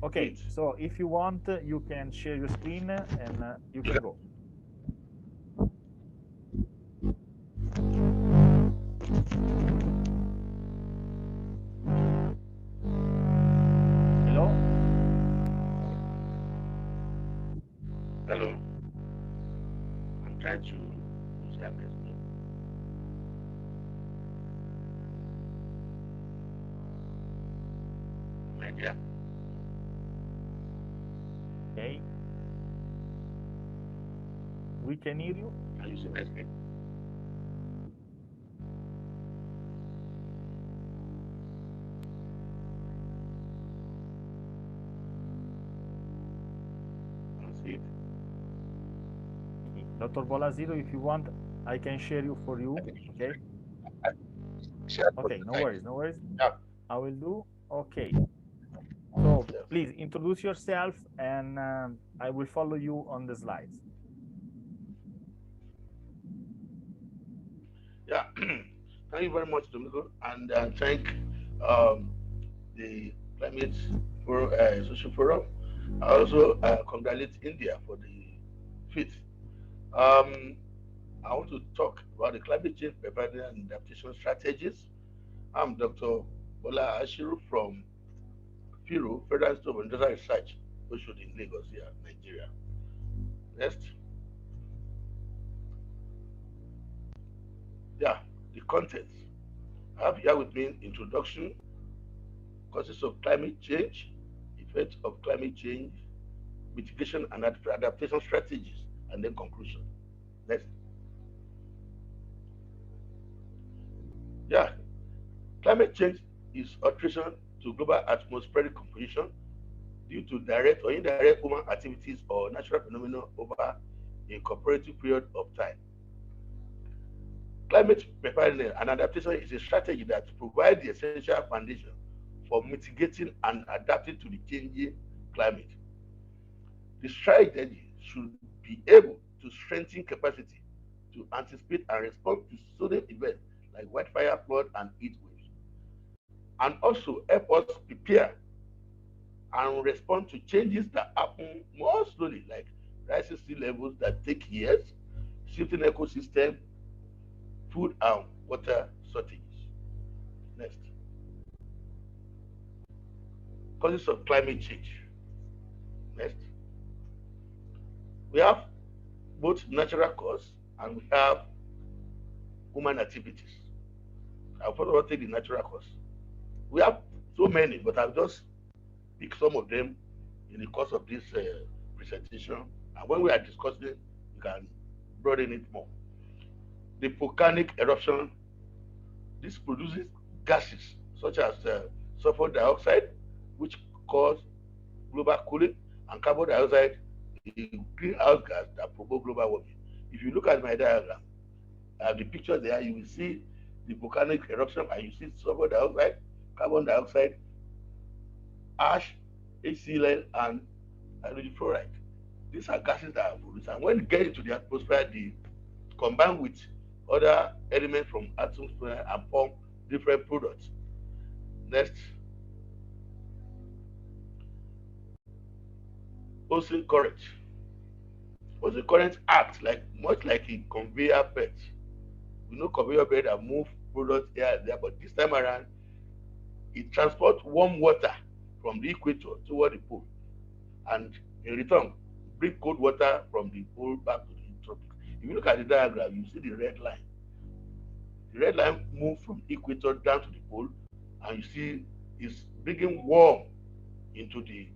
Okay, so if you want, you can share your screen and you can go. Hello? Hello. I'm trying to share my screen. Media. Okay. We can hear you. Can you see my screen? Can see it. Dr. Bolaziro, if you want, I can share you for you. Okay. Share Okay, no worries, no worries. Yeah. I will do. Okay. So Yes. please introduce yourself and I will follow you on the slides. Yeah. Thank you very much, Domingo, and thank the Climate Forum, Social Forum. I also congratulate India for the fifth. Um, I want to talk about the climate change preparedness and adaptation strategies. I'm Dr. Bola Ashiru from FIRO, Federal Institute of Industrial Research, issued in Lagos, here, Nigeria. Next. Yeah, the contents. I have here with me introduction, causes of climate change, effects of climate change, mitigation and adaptation strategies, and then conclusion. Next. Yeah, climate change is alteration to global atmospheric composition due to direct or indirect human activities or natural phenomena over a comparative period of time. Climate preparedness and adaptation is a strategy that provides the essential foundation for mitigating and adapting to the changing climate. The strategy should be able to strengthen capacity to anticipate and respond to sudden events like wildfire, flood, and heat waves, and also help us prepare and respond to changes that happen more slowly, like rising sea levels that take years, shifting ecosystem, food and water shortages. Next, causes of climate change. Next, we have both natural cause and we have human activities. I'll first of all take the natural cause. We have so many, but I'll just pick some of them in the course of this presentation. And when we are discussing, we can broaden it more. The volcanic eruption, this produces gases such as sulfur dioxide, which cause global cooling, and carbon dioxide, the greenhouse gas that promote global warming. If you look at my diagram, the picture there, you will see the volcanic eruption and you see sulfur dioxide, carbon dioxide, ash, HCl, and hydrogen fluoride. These are gases that are produced, and when they get into the atmosphere, they combine with other elements from atmosphere and form different products. Next, ocean current. Ocean currents act like much like a conveyor belt. We know conveyor belt that move products here and there, but this time around, it transports warm water from the equator toward the pole, and in return, bring cold water from the pole back to the tropics. If you look at the diagram, you see the red line. The red line moves from the equator down to the pole, and you see it's bringing warm into the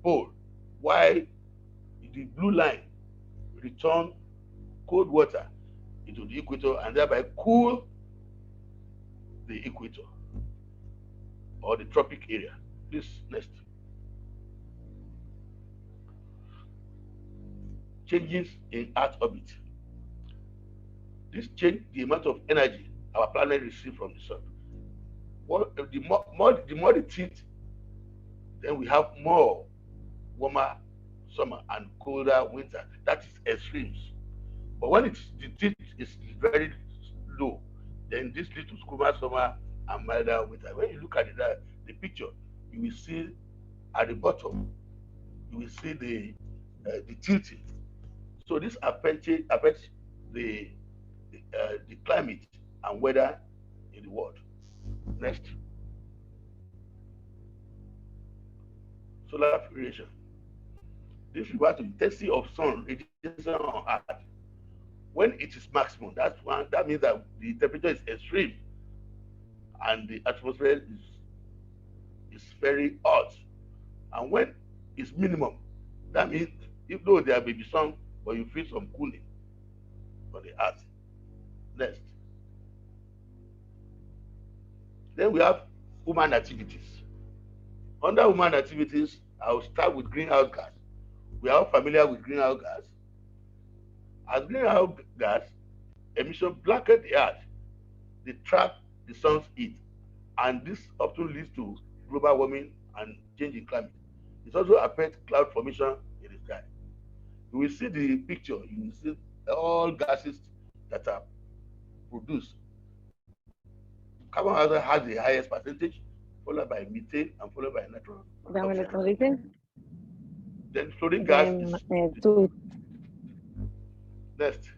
pole, while the blue line return cold water into the equator and thereby cool the equator or the tropic area. Please, next. Changes in Earth orbit. This change the amount of energy our planet receives from the sun. The more the tilt, then we have more warmer summer and colder winter. That is extremes. But when the tilt is very low, then this leads to cooler summer and milder winter. When you look at the picture, you will see at the bottom, you will see the tilting. So this affects the climate and weather in the world. Next, solar radiation. This refers to the intensity of sun radiation on Earth. When it is maximum, that means that the temperature is extreme and the atmosphere is very hot. And when it's minimum, that means even though there may be some, but you feel some cooling on the earth. Next. Then we have human activities. Under human activities, I will start with greenhouse gas. We are all familiar with greenhouse gas. As greenhouse gas emission blacken the earth, they trap the sun's heat, and this often leads to global warming and change in climate. It also affects cloud formation in the sky. You will see the picture, you will see all gases that are produced. Carbon dioxide has the highest percentage, followed by methane and followed by nitrogen oxide. Then fluorine gas is next.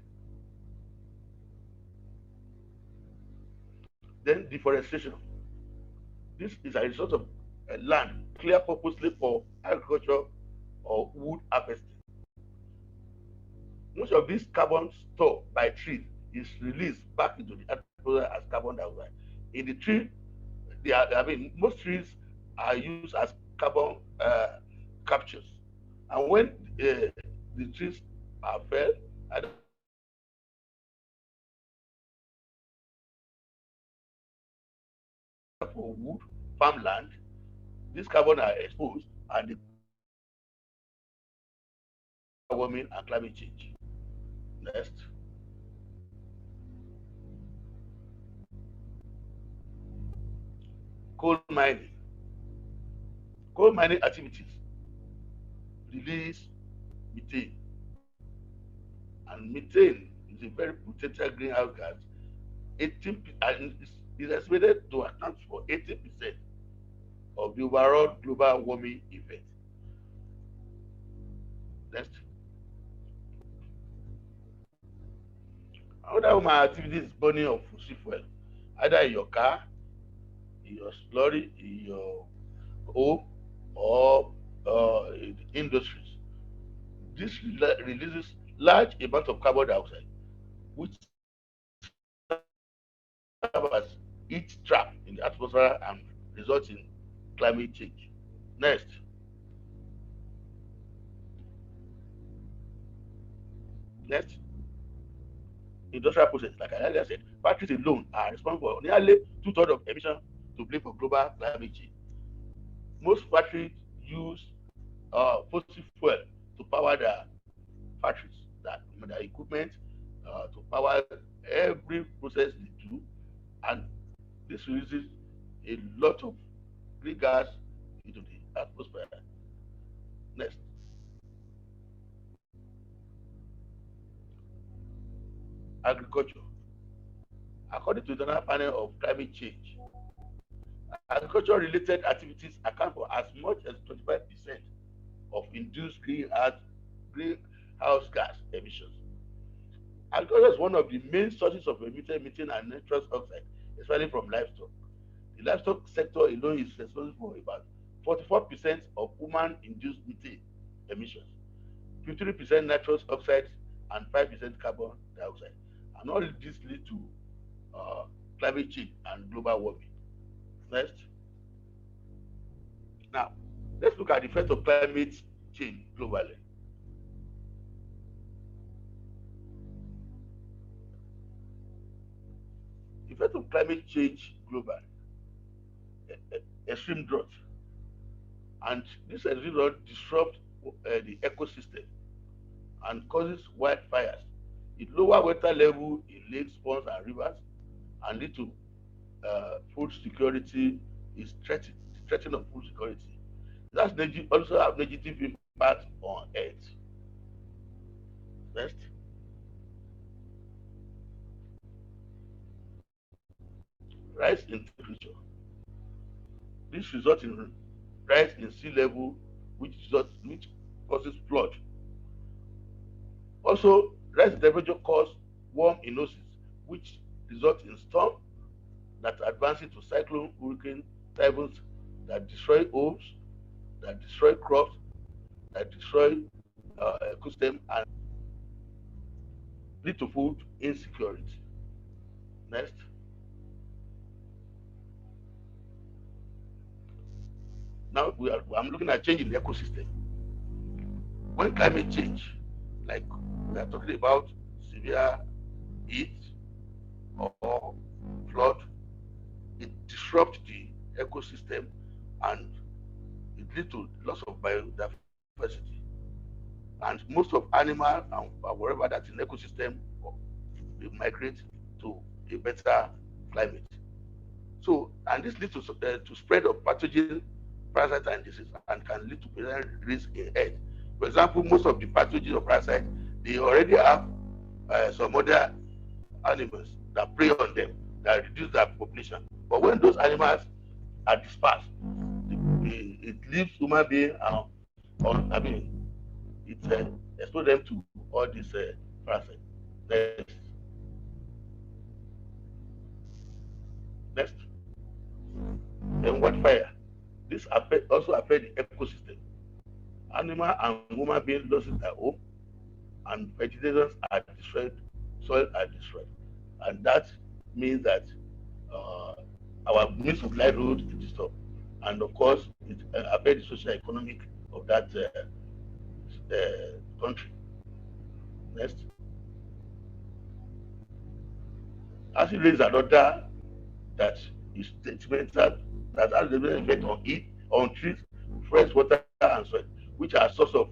Then deforestation. This is a result of land clear purposely for agriculture or wood harvesting. Most of this carbon stored by trees is released back into the atmosphere as carbon dioxide. In the tree, most trees are used as carbon captures. And when the trees are felled, either for wood, farmland, these carbon are exposed and the warming and climate change. Next. Coal mining. Coal mining activities release methane. And methane is a very potential greenhouse gas. 18 and is estimated to account for 80% of the overall global warming effect. Next. Another human activity is burning of fossil fuel, either in your car, in your lorry, in your home, or in industries. This releases large amount of carbon dioxide, which serve as heat trap in the atmosphere and result in climate change. Next. Next. Industrial process, like I earlier said, factories alone are responsible for nearly two-thirds of emission to blame for global climate change. Most factories use fossil fuel to power their factories, their equipment, to power every process they do, and this releases a lot of green gas into the atmosphere. Next. Agriculture. According to the International Panel of Climate Change, agriculture-related activities account for as much as 25% of induced greenhouse gas emissions. Agriculture is one of the main sources of emitted methane and nitrous oxide, especially from livestock. The livestock sector alone is responsible for about 44% of human-induced methane emissions, 53% nitrous oxide, and 5% carbon dioxide. And all this lead to climate change and global warming. Next. Now, let's look at the effect of climate change globally. The effect of climate change globally, extreme drought, and this extreme drought disrupts the ecosystem and causes wildfires. It lowers water level in lakes, ponds, and rivers, and lead to food security is threatening of food security. That's also have negative impact on Earth. Next. Rise in temperature. This results in rise in sea level, which causes flood. Also, rise in temperature causes warm enosis, which results in storm that advance into cyclone, hurricane, typhoons that destroy homes, that destroy crops, that destroy ecosystem, and lead to food insecurity. Next. Now I'm looking at changing the ecosystem. When climate change, like we are talking about severe heat or flood, it disrupts the ecosystem and it leads to loss of biodiversity. And most of animals and whatever that's in the ecosystem will migrate to a better climate. So, and this leads to spread of pathogen, parasite, and disease, and can lead to potential risk in health. For example, most of the pathogens or parasites, they already have some other animals that prey on them, that reduce their population. But when those animals are dispersed, it leaves human beings it expose them to all these parasites. Next. Next. Then wildfire. This also affect the ecosystem. Animal and human beings lose their home, and vegetations are destroyed, soil are destroyed, and that means that uh, our means of livelihood is disturbed, and of course it affects the social economic of that country. Next. Acid rain is another that is detrimental, that has a effect on it, on trees, fresh water, and soil, which are source of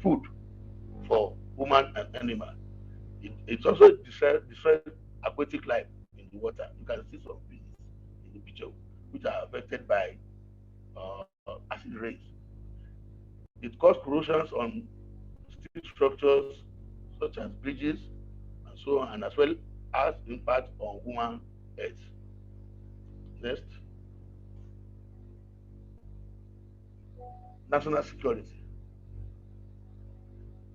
food for human and animal. It also destroys aquatic life in the water. You can see some fish in the picture which are affected by acid rains. It causes corrosions on steel structures such as bridges and so on, and as well as impact on human health. Next. National security.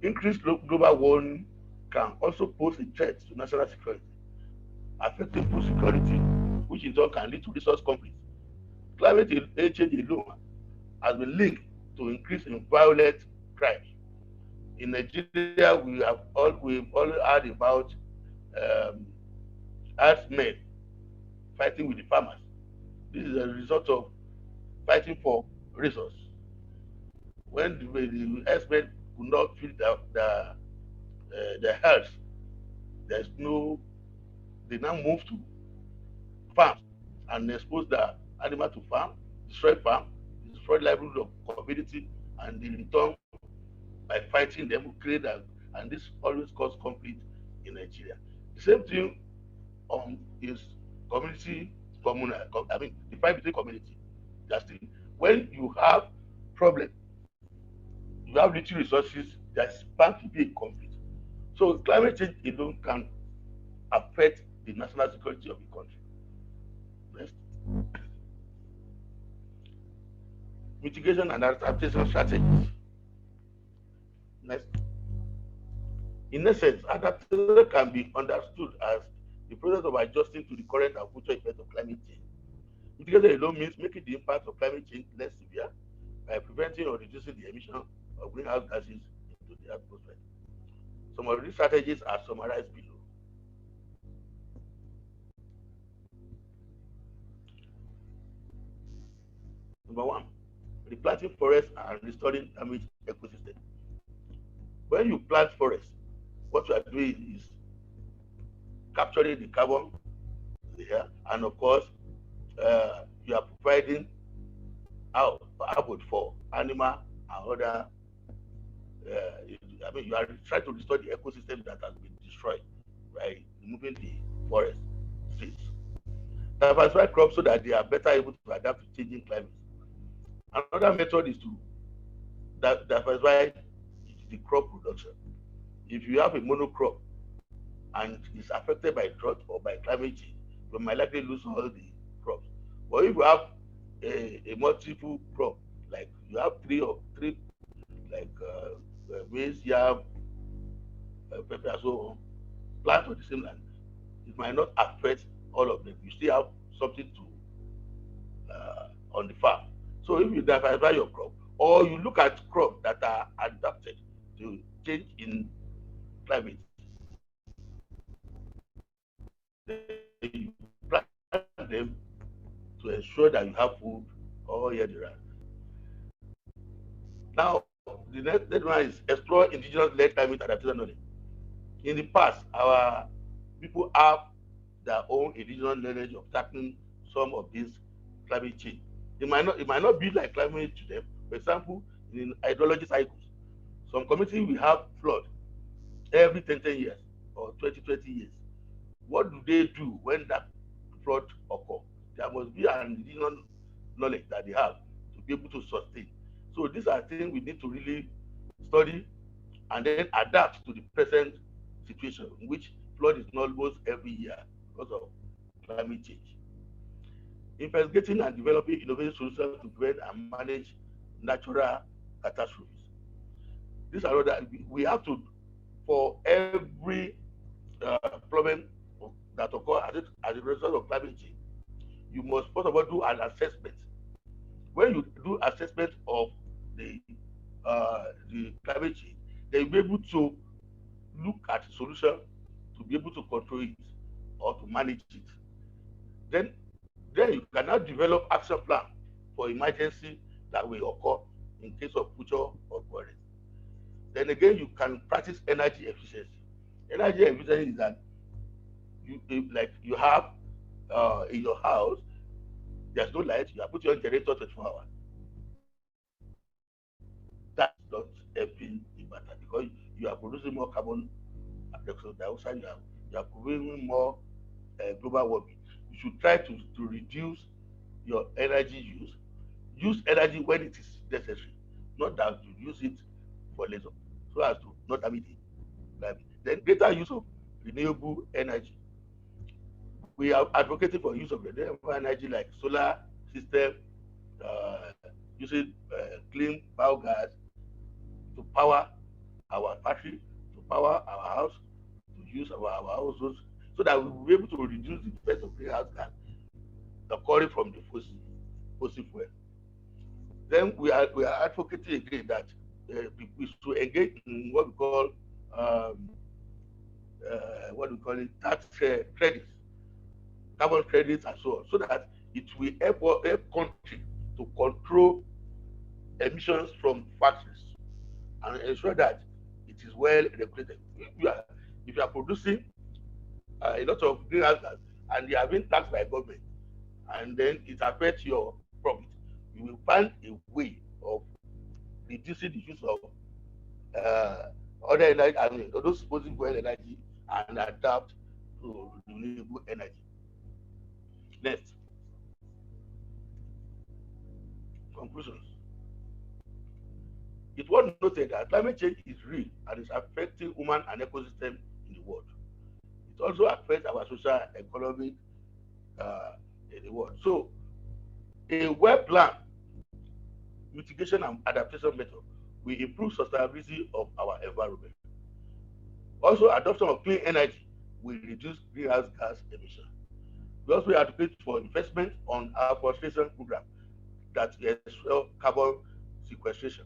Increased global warming can also pose a threat to national security, affecting food security, which in turn can lead to resource conflict. Climate change alone has been linked to increase in violent crimes. In Nigeria, we've all heard about um, herdsmen fighting with the farmers. This is a result of fighting for resource. When the herdsmen could not feed the herds, there's no. They now move to farms and expose the animal to farm, destroy livelihood of community, and in return, by fighting them, we create and this always cause conflict in Nigeria. The same thing is community communal. The fight between community. That's the when you have problem, you have little resources. There's bound to be a conflict. So climate change alone can affect the national security of the country. Next. Mitigation and adaptation strategies. Next. In essence, adaptation can be understood as the process of adjusting to the current and future effects of climate change. Mitigation alone means making the impact of climate change less severe by preventing or reducing the emission of greenhouse gases into the atmosphere. Some of these strategies are summarized below. Number one, replanting forests and restoring damaged ecosystem. When you plant forests, what you are doing is capturing the carbon here, and of course, you are providing output for animal and other. You are trying to restore the ecosystem that has been destroyed by removing the forest trees. Diversify crops so that they are better able to adapt to changing climates. Another method is to diversify the crop production. If you have a monocrop and it's affected by drought or by climate change, you might likely lose all the crops. But if you have a multiple crop, like you have three like maize, yam, pepper, and so on, plant on the same land, it might not affect all of them. You still have something to on the farm. So if you diversify your crop, or you look at crops that are adapted to change in climate, ensure that you have food all year round. Now, the next one is explore indigenous-led climate adaptation knowledge. In the past, our people have their own indigenous knowledge of tackling some of these climate change. It might not be like climate to them. For example, in hydrology cycles, some communities will have flood every 10 years or 20 years. What do they do when that flood occur? There must be an indigenous knowledge that they have to be able to sustain. So these are things we need to really study and then adapt to the present situation, in which flood is almost every year because of climate change. Investigating and developing innovative solutions to prevent and manage natural catastrophes. These are other we have to, for every problem that occurs as a result of climate change, you must first of all do an assessment. When you do assessment of the the climate change, then you'll be able to look at solution to be able to control it or to manage it. Then, then you can now develop action plan for emergency that will occur in case of future occurrence. Then again, you can practice energy efficiency. Energy efficiency is that like you have in your house, there's no light, you are putting your generator 24 hours. That's not helping the matter because you are producing more carbon dioxide, you are producing more global warming. You should try to reduce your energy use. Use energy when it is necessary, not that you use it for leisure, so as to not damage the climate. Then greater use of renewable energy. We are advocating for use of renewable energy like solar system, uh, using clean biogas to power our factory, to power our house, to use our households, so that we will be able to reduce the effect of greenhouse gas occurring from the fossil fuel. Then we are advocating again that we should engage in um, what we call it, tax credits, carbon credits, and so on, so that it will help country to control emissions from factories and ensure that it is well regulated. If you are producing a lot of greenhouse gas and they are being taxed by government, and then it affects your profit, you will find a way of reducing the use of other energy, I mean, those fossil fuel energy, and adapt to renewable energy. Next, conclusions. It was noted that climate change is real and is affecting human and ecosystem in the world. It also affects our social, economic in the world. So, a well-planned mitigation and adaptation method will improve sustainability of our environment. Also, adoption of clean energy will reduce greenhouse gas emissions. We also advocate for investment on afforestation program that ensure carbon sequestration.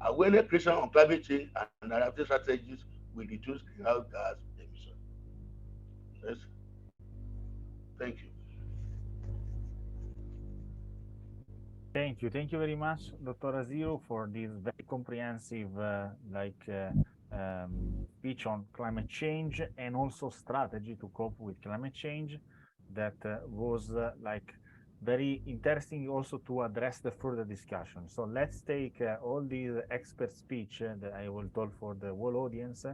Awareness creation on climate change and adaptation strategies will reduce greenhouse gas emissions. Yes. Thank you. Thank you very much, Dr. Aziro, for this very comprehensive speech on climate change and also strategy to cope with climate change. That was very interesting also to address the further discussion. So let's take all these expert speech that I will tell for the whole audience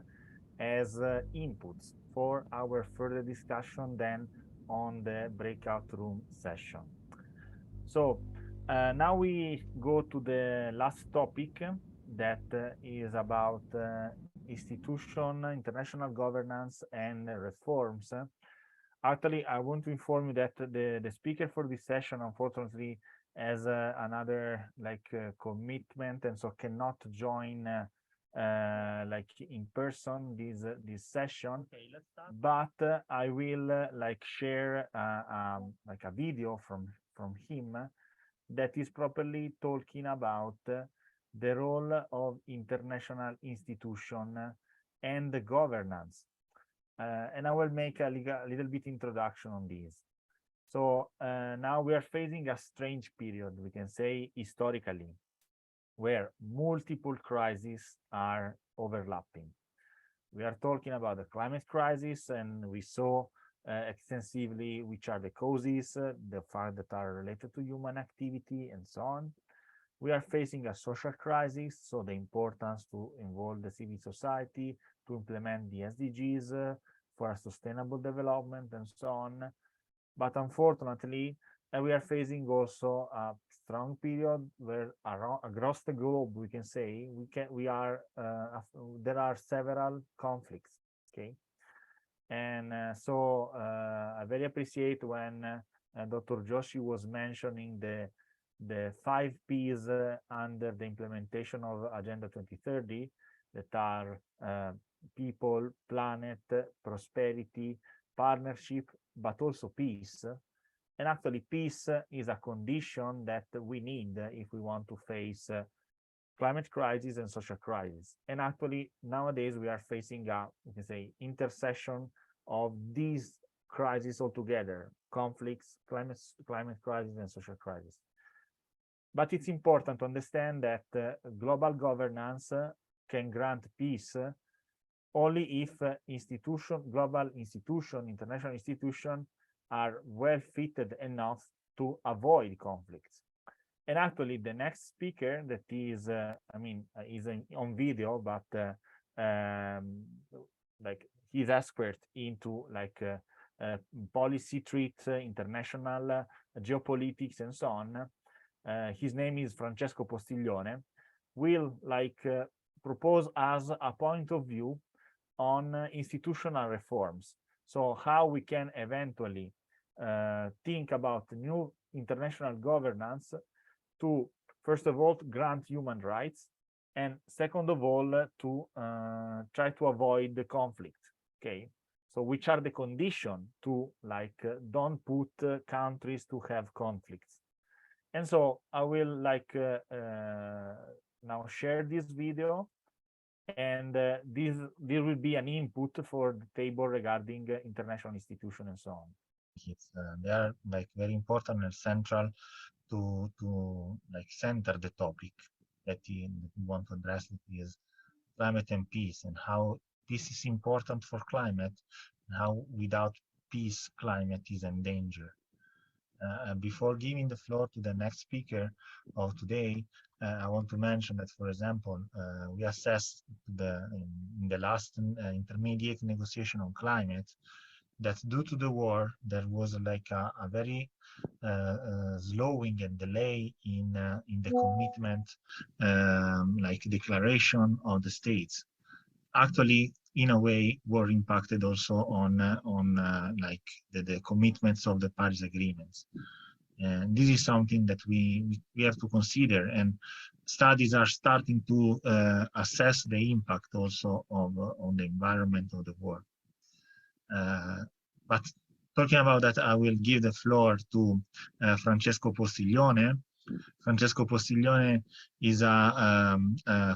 as inputs for our further discussion then on the breakout room session. So now we go to the last topic that is about institution, international governance, and reforms. Actually, I want to inform you that the speaker for this session, unfortunately, has another commitment, and so cannot join in person this session. Okay, let's start. But I will share a video from him that is properly talking about the role of international institution and the governance. And I will make a little bit introduction on this. So now we are facing a strange period, we can say historically, where multiple crises are overlapping. We are talking about the climate crisis, and we saw extensively which are the causes, the fact that are related to human activity, and so on. We are facing a social crisis, so the importance to involve the civil society to implement the SDGs for a sustainable development, and so on. But unfortunately, we are facing also a strong period where across the globe, we can say, there are several conflicts, okay? And so I very appreciate when Dr. Joshi was mentioning the 5 Ps under the implementation of Agenda 2030, that are people, planet, prosperity, partnership, but also peace. And actually, peace is a condition that we need if we want to face climate crisis and social crisis. And actually, nowadays we are facing a, we can say, intersection of these crises altogether: conflicts, climate crisis, and social crisis. But it's important to understand that global governance can grant peace only if global institution, international institution are well fitted enough to avoid conflicts. And actually, the next speaker that is, is on video, but like he's expert into like policy treats, international geopolitics, and so on. His name is Francesco Postiglione. Will propose us a point of view on institutional reforms. So how we can eventually think about new international governance to, first of all, grant human rights, and second of all, to try to avoid the conflict. Okay, so which are the conditions to don't put countries to have conflicts. And so I will now share this video, and this will be an input for the table regarding international institutions and so on. They are very important and central to center the topic that we want to address, which is climate and peace, and how peace is important for climate, and how without peace climate is in danger. Before giving the floor to the next speaker of today, I want to mention that, for example, we assessed in the last intermediate negotiation on climate that due to the war, there was a very slowing and delay in the commitment, declaration of the states. Actually, in a way, war impacted also on the commitments of the Paris agreements. And this is something that we have to consider, and studies are starting to assess the impact also on the environment of the war. But talking about that, I will give the floor to Francesco Postiglione. Francesco Postiglione is a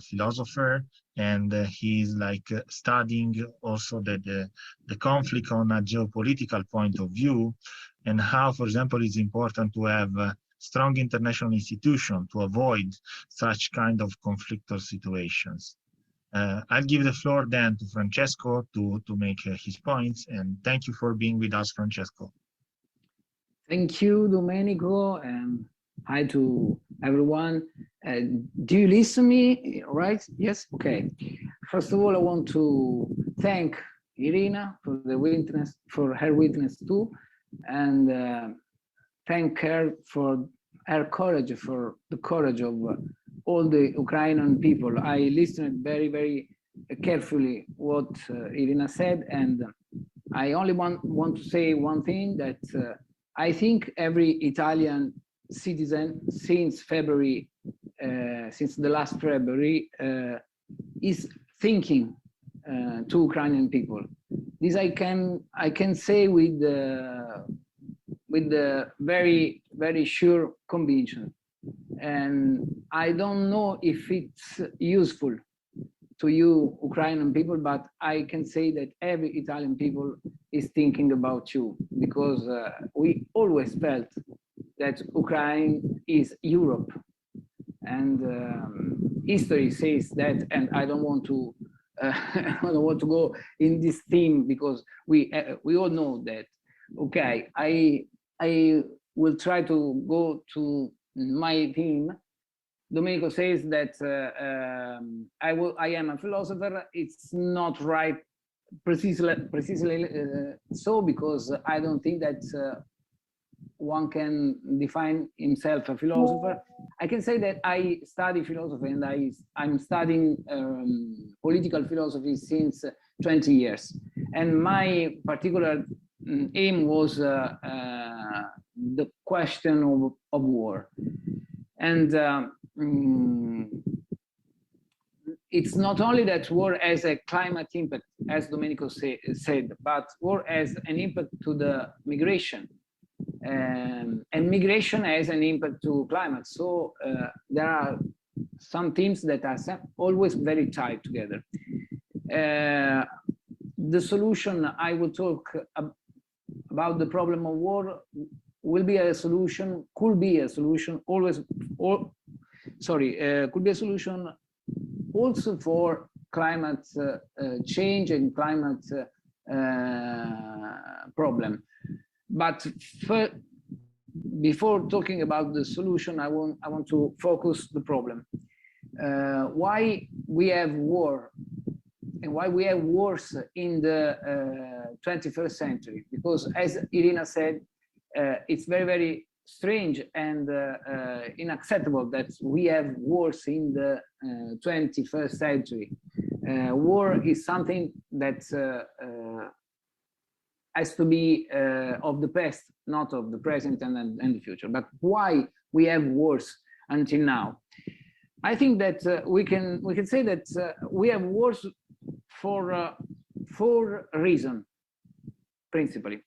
philosopher, and he's studying also the conflict on a geopolitical point of view, and how, for example, it's important to have a strong international institution to avoid such kind of conflictual situations. I'll give the floor then to Francesco to make his points, and thank you for being with us, Francesco. Thank you, Domenico, and hi to everyone. Do you listen to me, right? Yes? Okay. First of all, I want to thank Irina for the witness, for her witness too, and thank her for her courage, for the courage of all the Ukrainian people. I listened very, very carefully what Irina said, and I only want to say one thing, that I think every Italian citizen since February, since the last February, is thinking to Ukrainian people. This I can say with the very, very sure conviction. And I don't know if it's useful to you Ukrainian people, but I can say that every Italian people is thinking about you, because we always felt that Ukraine is Europe, and history says that. And I don't want to I don't want to go in this theme, because we all know that. Okay, I will try to go to my theme. Domenico says that I am a philosopher. It's not right precisely so, because I don't think that one can define himself a philosopher. I can say that I study philosophy, and I'm studying political philosophy since 20 years. And my particular aim was the question of war. And it's not only that war has a climate impact, as Domenico said, but war has an impact to the migration. And migration has an impact to climate. So there are some themes that are always very tied together. The solution, I will talk about the problem of war, will be a solution, could be a solution always, could be a solution also for climate change and climate problem. But before talking about the solution, I want to focus the problem. Why we have war, and why we have wars in the 21st century? Because, as Irina said, it's very, very strange and unacceptable that we have wars in the 21st century. War is something that has to be of the past, not of the present and the future. But why we have wars until now? I think that we can say that we have wars for 4 reasons, principally.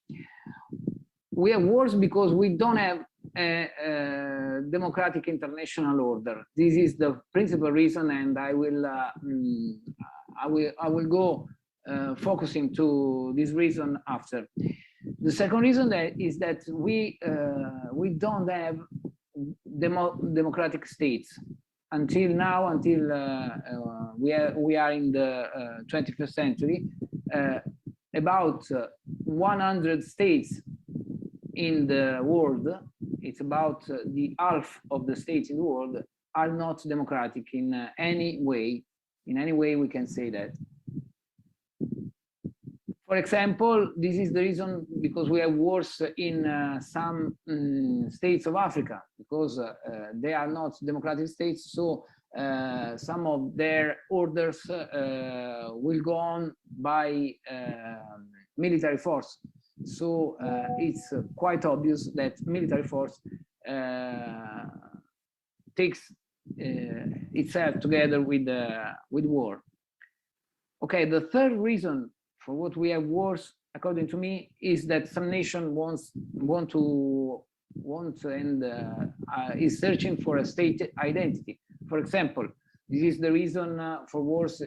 We have wars because we don't have a democratic international order. This is the principal reason, and I will go focusing to this reason after. The second reason is that we don't have democratic states until now, until we are in the 21st century. About 100 states in the world, it's about the half of the states in the world, are not democratic in any way. In any way we can say that. For example, this is the reason because we have wars in some states of Africa, because they are not democratic states, so some of their orders will go on by military force. So it's quite obvious that military force takes itself together with war. Okay, the third reason for what we have wars, according to me, is that some nation is searching for a state identity. For example, this is the reason for wars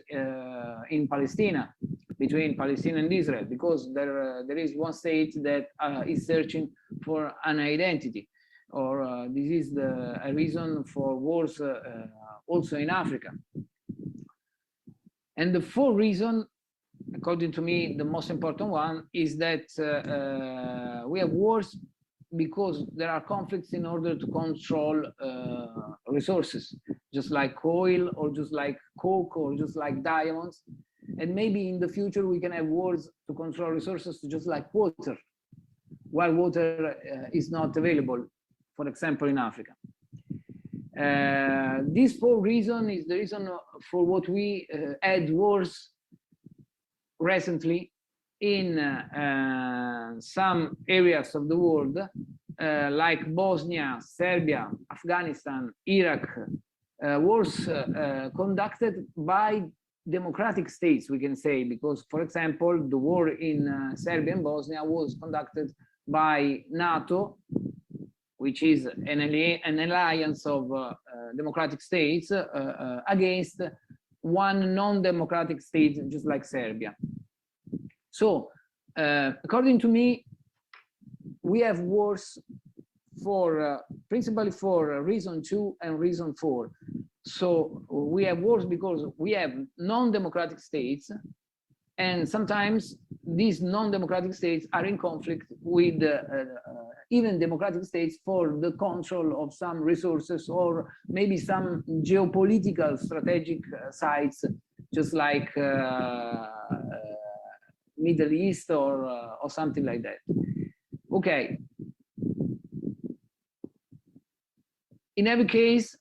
in Palestine, between Palestine and Israel, because there is one state that is searching for an identity. Or this is a reason for wars also in Africa. And the fourth reason, according to me, the most important one, is that we have wars because there are conflicts in order to control resources, just like oil, or just like coke, or just like diamonds. And maybe in the future we can have wars to control resources just like water, while water is not available, for example, in Africa. This fourth reason is the reason for what we had wars recently in some areas of the world, like Bosnia, Serbia, Afghanistan, Iraq, wars conducted by democratic states, we can say, because, for example, the war in Serbia and Bosnia was conducted by NATO, which is an alliance of democratic states against one non-democratic state, just like Serbia. So according to me, we have wars for principally for reason 2 and reason 4. So we have wars because we have non-democratic states, and sometimes these non-democratic states are in conflict with even democratic states for the control of some resources or maybe some geopolitical strategic sites, just like Middle East or something like that. Okay. In every case,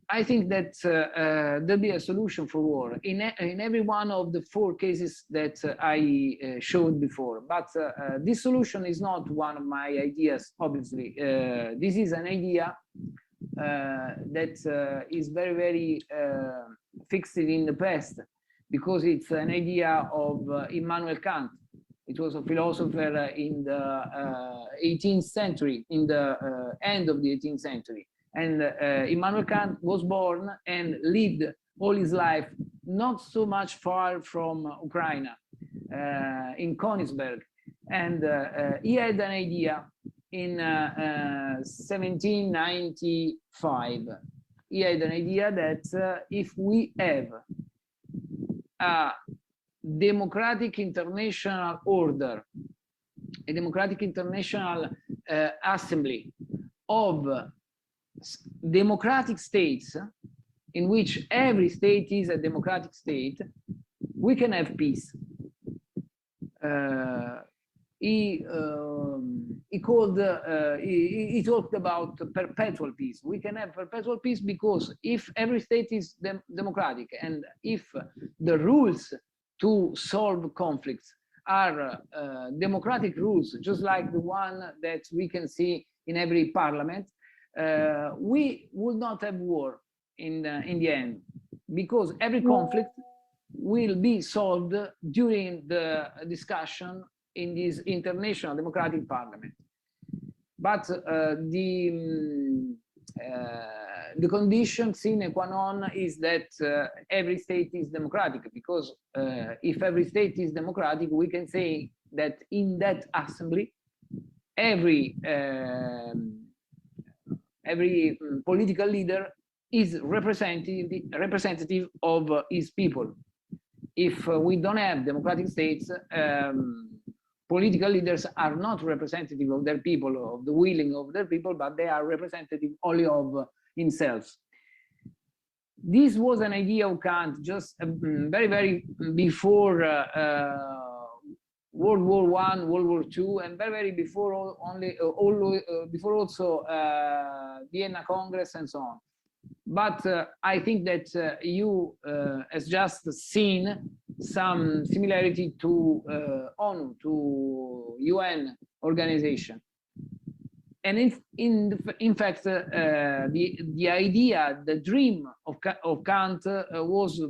I think that there'll be a solution for war in every one of the 4 cases that I showed before. But this solution is not one of my ideas, obviously. This is an idea that is very, very fixed in the past, because it's an idea of Immanuel Kant. It was a philosopher in the 18th century, in the end of the 18th century. And Immanuel Kant was born and lived all his life not so much far from Ukraine, in Königsberg. And he had an idea in 1795. He had an idea that if we have a democratic international order, a democratic international assembly of democratic states, in which every state is a democratic state, we can have peace. He talked about perpetual peace. We can have perpetual peace because if every state is democratic, and if the rules to solve conflicts are democratic rules, just like the one that we can see in every parliament, we will not have war in the end, because every conflict will be solved during the discussion in this international democratic parliament. But the condition sine qua non is that every state is democratic, because if every state is democratic, we can say that in that assembly, every political leader is representative of his people. If we don't have democratic states, political leaders are not representative of their people, of the willing of their people, but they are representative only of themselves. This was an idea of Kant just very, very before World War I, World War II, and very, very before before also Vienna Congress and so on. But I think that you has just seen some similarity to ONU, to UN organization. And in fact, the idea, the dream of Kant was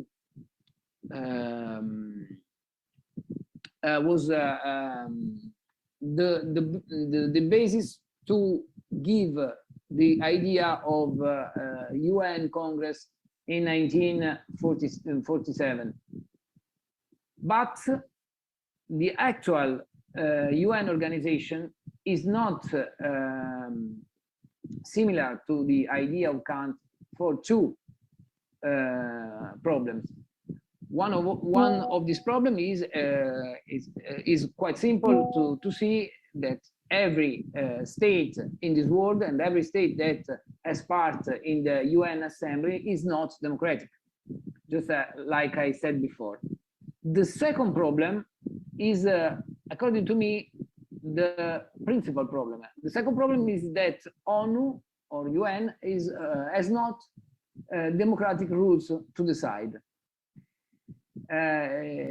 the basis to give the idea of UN Congress in 1947. But the actual UN organization is not similar to the idea of Kant for 2 problems. One of these problems is quite simple to see, that every state in this world and every state that has part in the UN Assembly is not democratic, just like I said before. The second problem is, according to me, the principal problem. The second problem is that ONU or UN has not democratic rules to decide.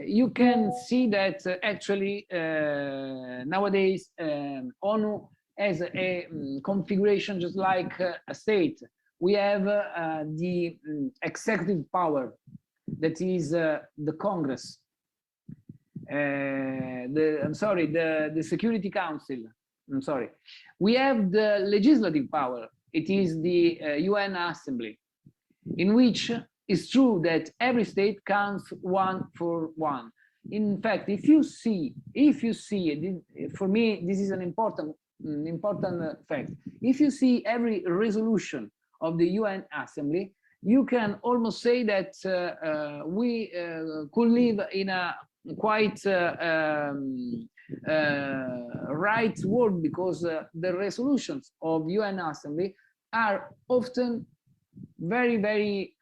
You can see that actually nowadays ONU has a configuration just like a state. We have the executive power, that is the Congress. The Security Council. I'm sorry. We have the legislative power. It is the UN Assembly, in which it's true that every state counts 1 for 1. In fact, if you see, for me, this is an important fact. If you see every resolution of the UN Assembly, you can almost say that we could live in a quite right world, because the resolutions of UN Assembly are often very, very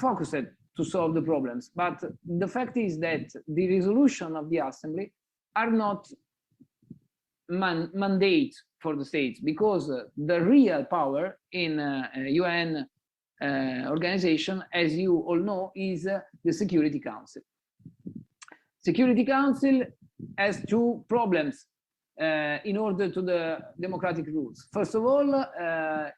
focused to solve the problems. But the fact is that the resolution of the Assembly are not mandate for the states, because the real power in UN organization, as you all know, is the Security Council. Security Council has two problems in order to the democratic rules. First of all,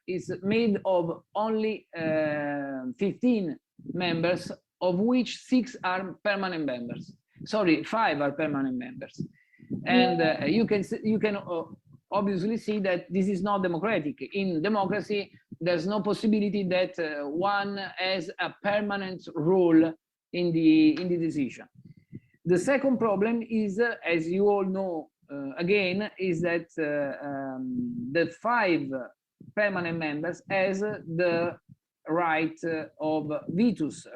it's made of only 15 members, of which 6 are permanent members. Sorry, 5 are permanent members. And you can obviously see that this is not democratic. In democracy, there's no possibility that one has a permanent role in the decision. The second problem is, as you all know, again, is that the 5 permanent members has the right of vetos,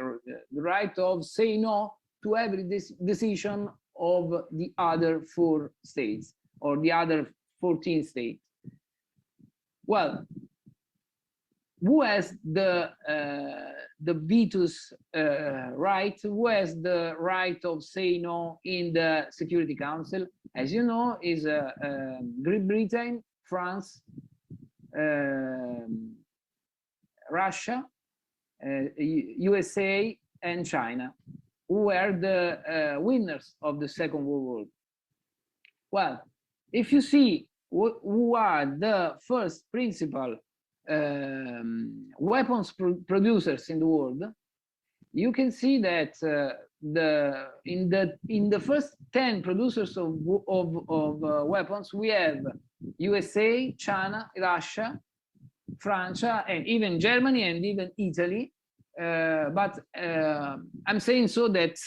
the right of say no to every decision of the other 4 states or the other 14 states. Well, who has the vetoes right? Who has the right of say no in the Security Council? As you know, is Great Britain, France, Russia, USA, and China, who were the winners of the Second World War. Well, if you see who are the first principal weapons producers in the world, you can see that in the first 10 producers of weapons, we have USA, China, Russia, France, and even Germany, and even Italy. But I'm saying so that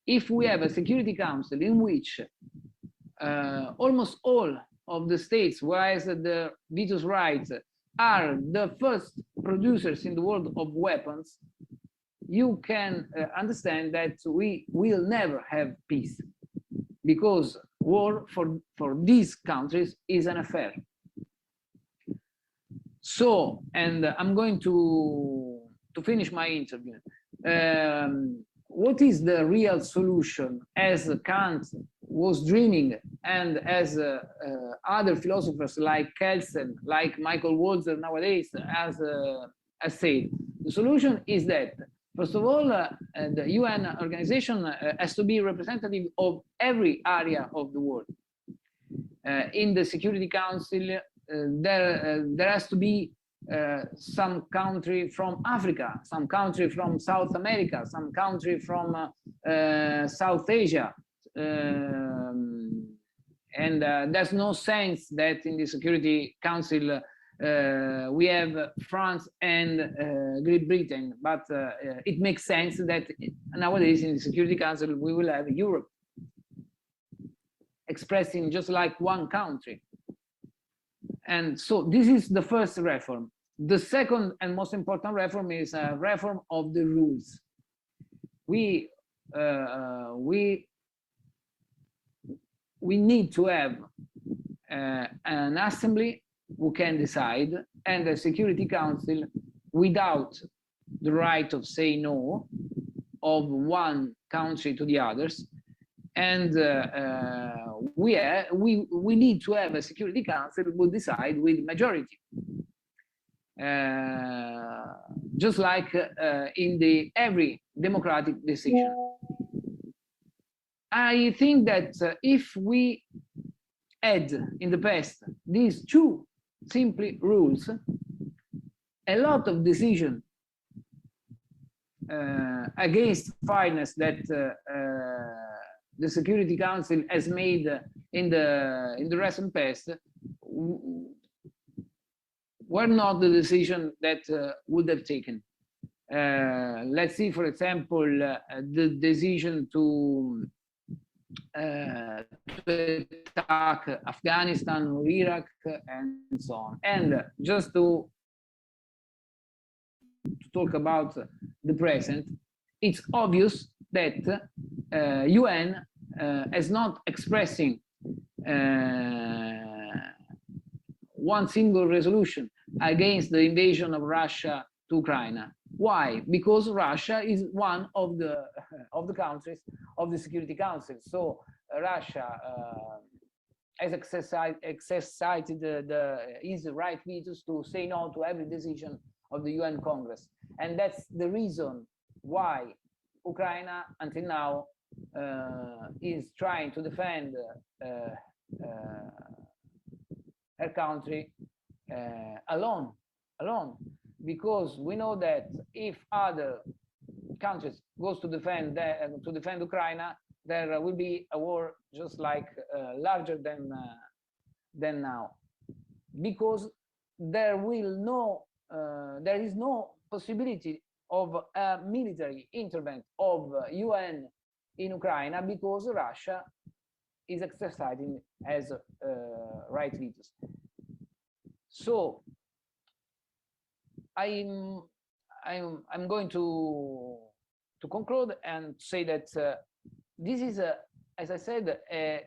if we have a Security Council in which almost all of the states who has the vetoes rights are the first producers in the world of weapons, you can understand that we will never have peace, because war for these countries is an affair. So, and I'm going to finish my interview. What is the real solution, as Kant was dreaming, and as other philosophers like Kelsen, like Michael Walzer nowadays has said? The solution is that, first of all, the UN organization has to be representative of every area of the world. In the Security Council, there has to be some country from Africa, some country from South America, some country from South Asia. And there's no sense that in the Security Council we have France and Great Britain, but it makes sense that nowadays in the Security Council we will have Europe, expressing just like one country. And so this is the first reform. The second and most important reform is a reform of the rules. We need to have an assembly who can decide, and a Security Council without the right of say no of one country to the others. And we need to have a Security Council who will decide with majority, just like in every democratic decision. I think that if we add in the past these two simple rules, a lot of decisions against fairness that the Security Council has made in the recent past were not the decision that would have taken. let's see, for example, the decision to attack Afghanistan or Iraq and so on. And just to talk about the present, it's obvious that UN is not expressing one single resolution against the invasion of Russia to Ukraine. Why? Because Russia is one of the countries of the Security Council. So Russia has exercised his right vetoes to say no to every decision of the UN Congress, and that's the reason why Ukraine until now is trying to defend her country alone, because we know that if other countries goes to defend Ukraine, there will be a war just like larger than now, because there is no possibility of a military intervention of UN in Ukraine, because Russia is exercising as right vetoes. So I'm going to conclude and say that this is as I said, a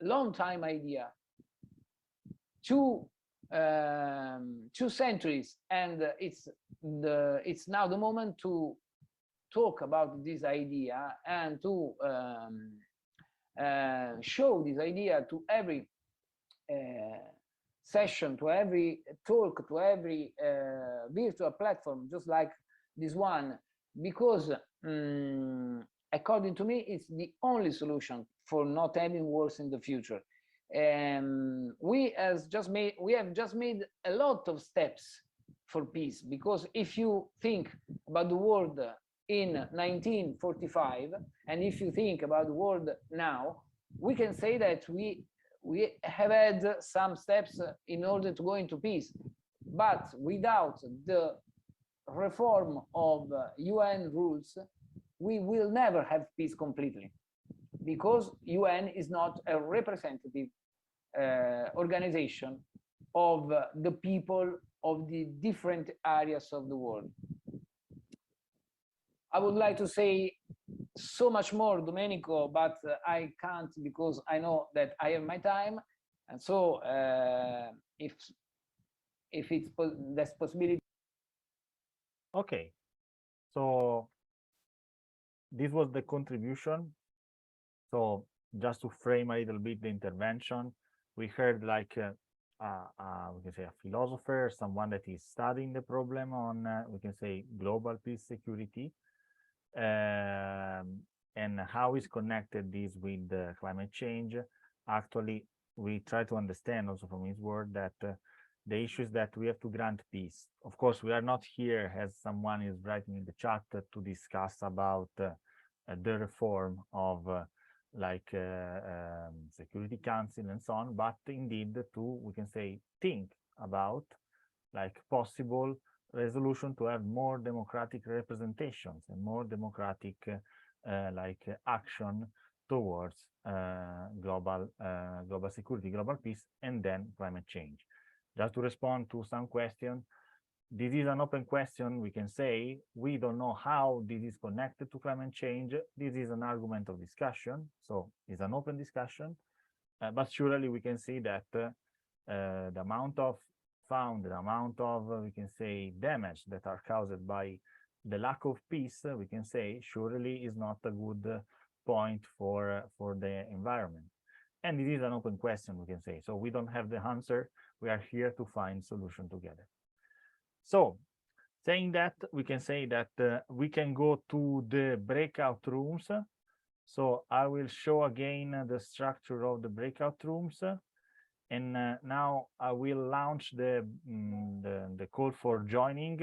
long time idea. 2 centuries, and it's now the moment to talk about this idea and to show this idea to every session, to every talk, to every virtual platform, just like this one, because according to me, it's the only solution for not having wars in the future. We have just made a lot of steps for peace, because if you think about the world in 1945 and if you think about the world now, we can say that we have had some steps in order to go into peace, but without the reform of UN rules, we will never have peace completely, because UN is not a representative organization of the people of the different areas of the world. I would like to say so much more, Domenico, but I can't, because I know that I have my time, and so if it's there's possibility. Okay, so this was the contribution. So just to frame a little bit the intervention, we heard like we can say a philosopher, someone that is studying the problem on we can say global peace security, and how is connected this with climate change. Actually, we try to understand also from his word that the issue is that we have to grant peace. Of course, we are not here, as someone is writing in the chat, to discuss about the reform of Security Council and so on, but indeed to, we can say, think about like possible resolution to have more democratic representations and more democratic action towards global security, global peace, and then climate change. Just to respond to some questions, this is an open question. We can say we don't know how this is connected to climate change. This is an argument of discussion, so it's an open discussion, but surely we can see that the amount of the amount of we can say damage that are caused by the lack of peace, we can say surely is not a good point for the environment. And it is an open question, we can say. So we don't have the answer. We are here to find solution together. So saying that, we can say that we can go to the breakout rooms. So I will show again the structure of the breakout rooms. And now I will launch the call for joining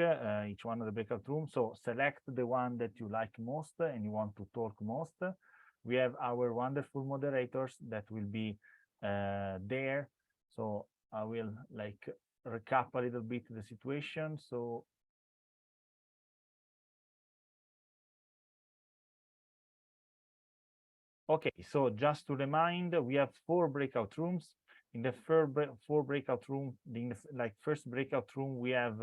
each one of the breakout rooms. So select the one that you like most and you want to talk most. We have our wonderful moderators that will be there. So I will recap a little bit the situation. So Okay, so just to remind, we have 4 breakout rooms. In the four breakout room, in the first breakout room, we have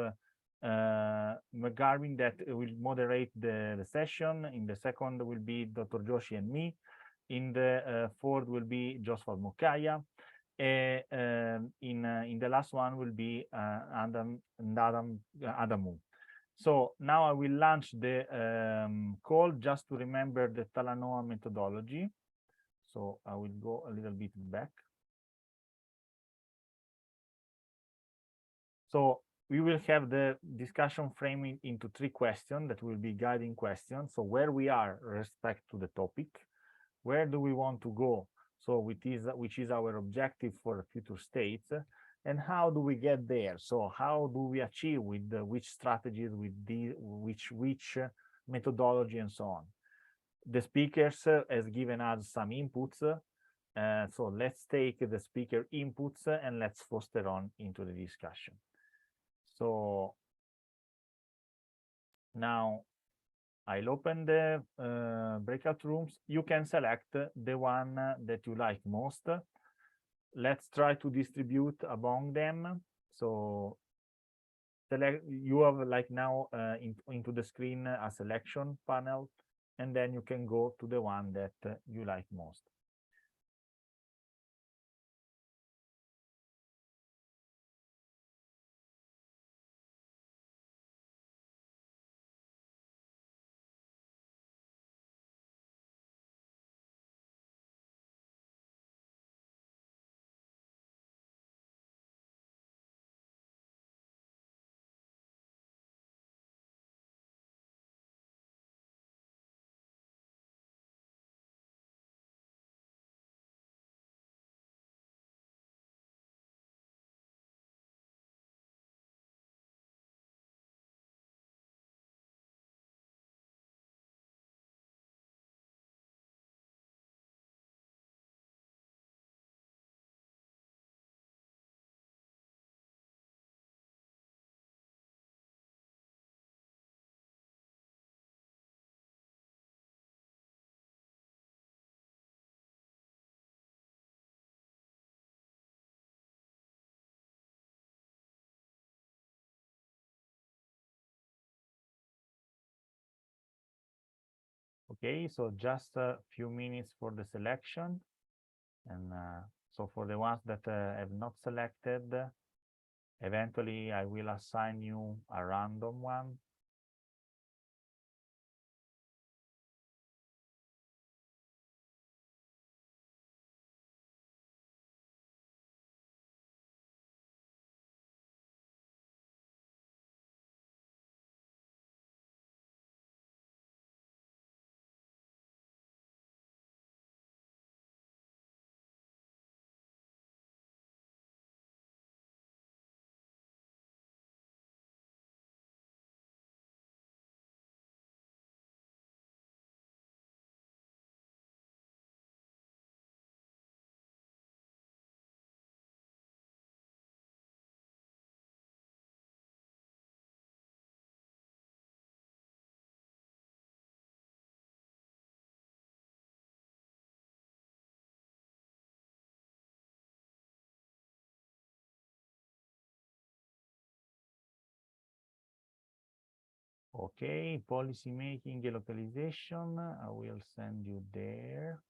Garvin that will moderate the session. In the second will be Dr. Joshi and me. In the fourth will be Joseph Mokaya. In the last one will be Adamu. So now I will launch the call just to remember the Talanoa methodology. So I will go a little bit back. So we will have the discussion framing into 3 questions that will be guiding questions. So where we are respect to the topic, where do we want to go? So which is our objective for future states, and how do we get there? So how do we achieve with which strategies, with which methodology, and so on. The speakers has given us some inputs. So let's take the speaker inputs and let's foster on into the discussion. So now I'll open the breakout rooms. You can select the one that you like most. Let's try to distribute among them. So select, you have like now into the screen a selection panel, and then you can go to the one that you like most. Okay, so just a few minutes for the selection. And so for the ones that have not selected, eventually I will assign you a random one. Okay, policy making and localization. I will send you there.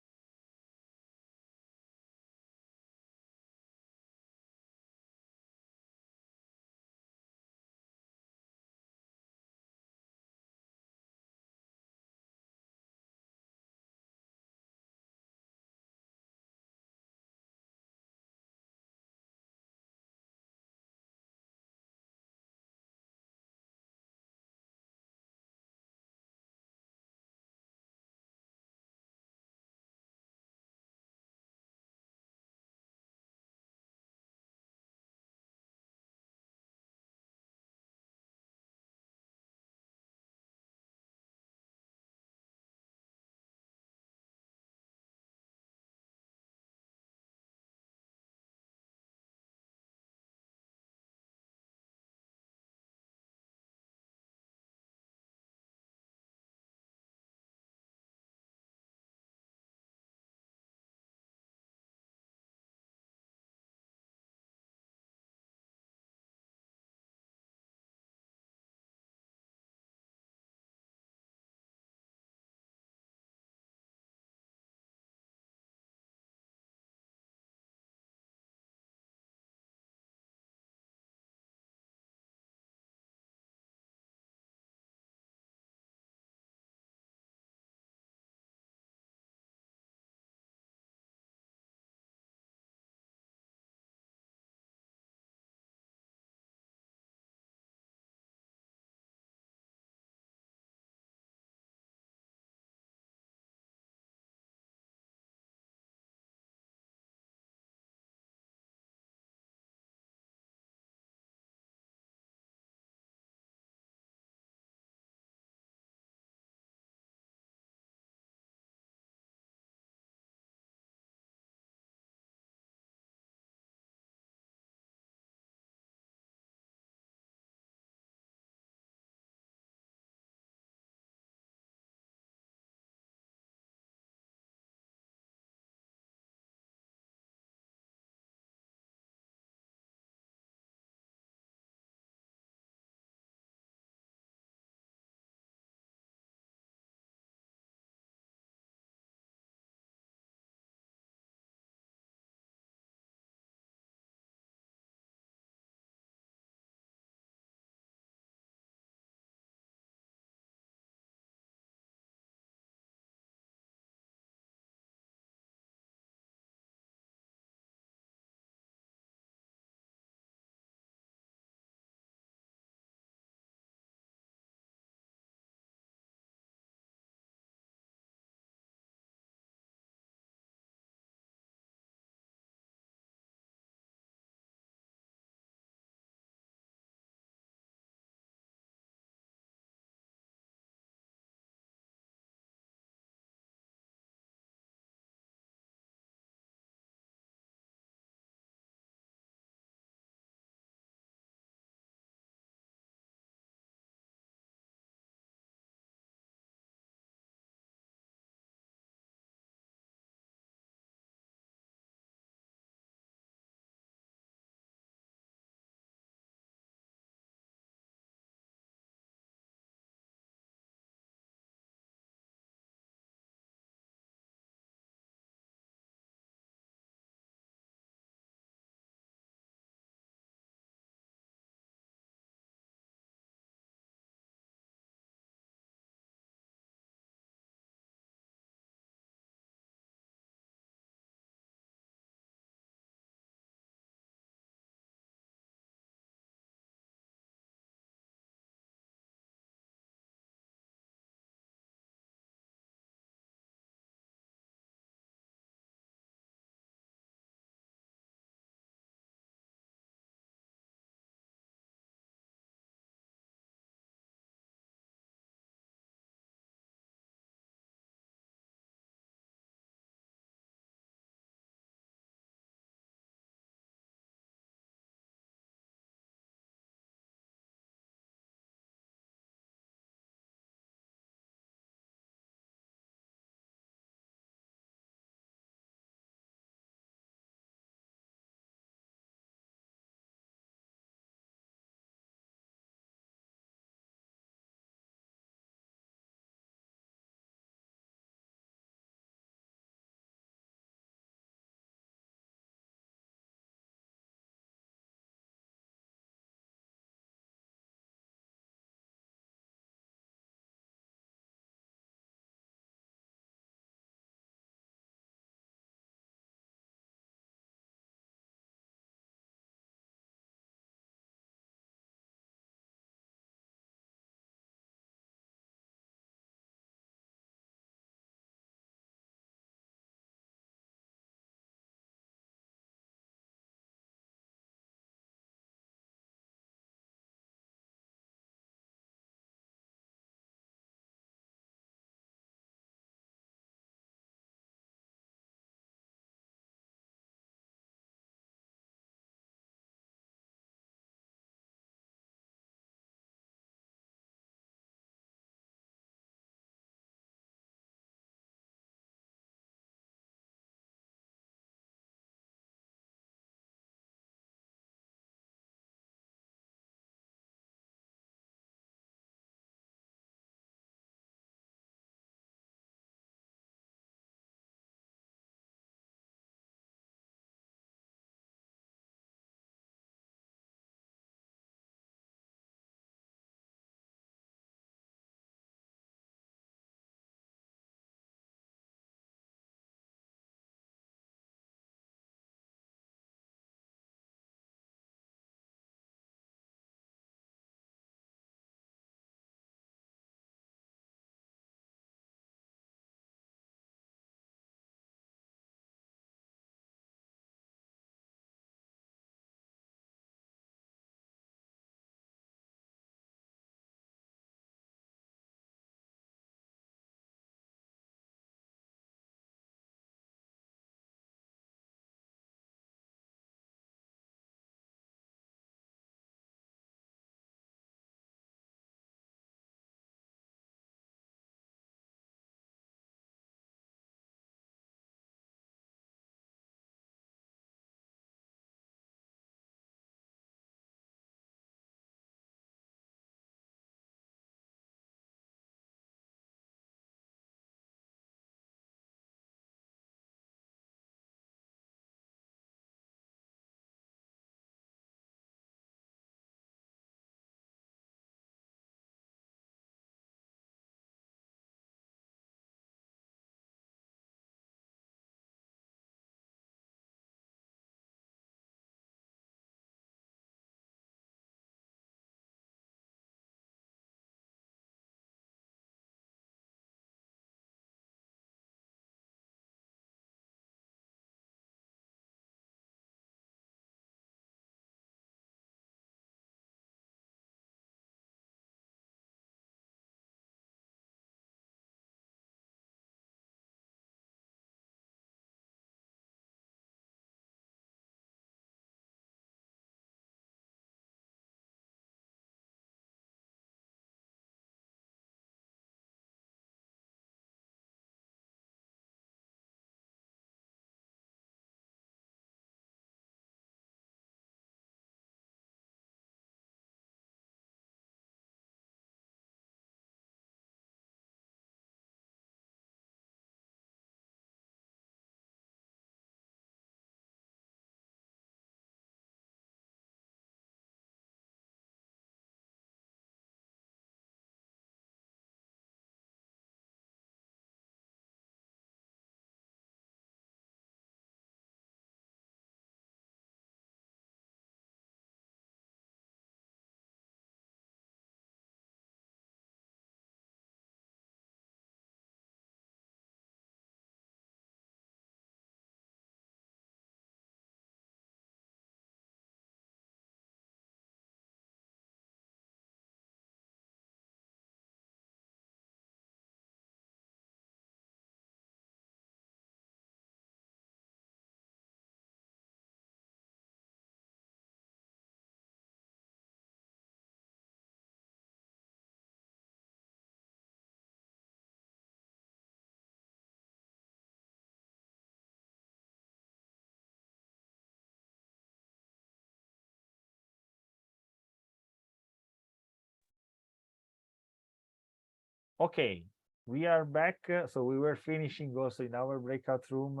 Okay, we are back. So we were finishing also in our breakout room.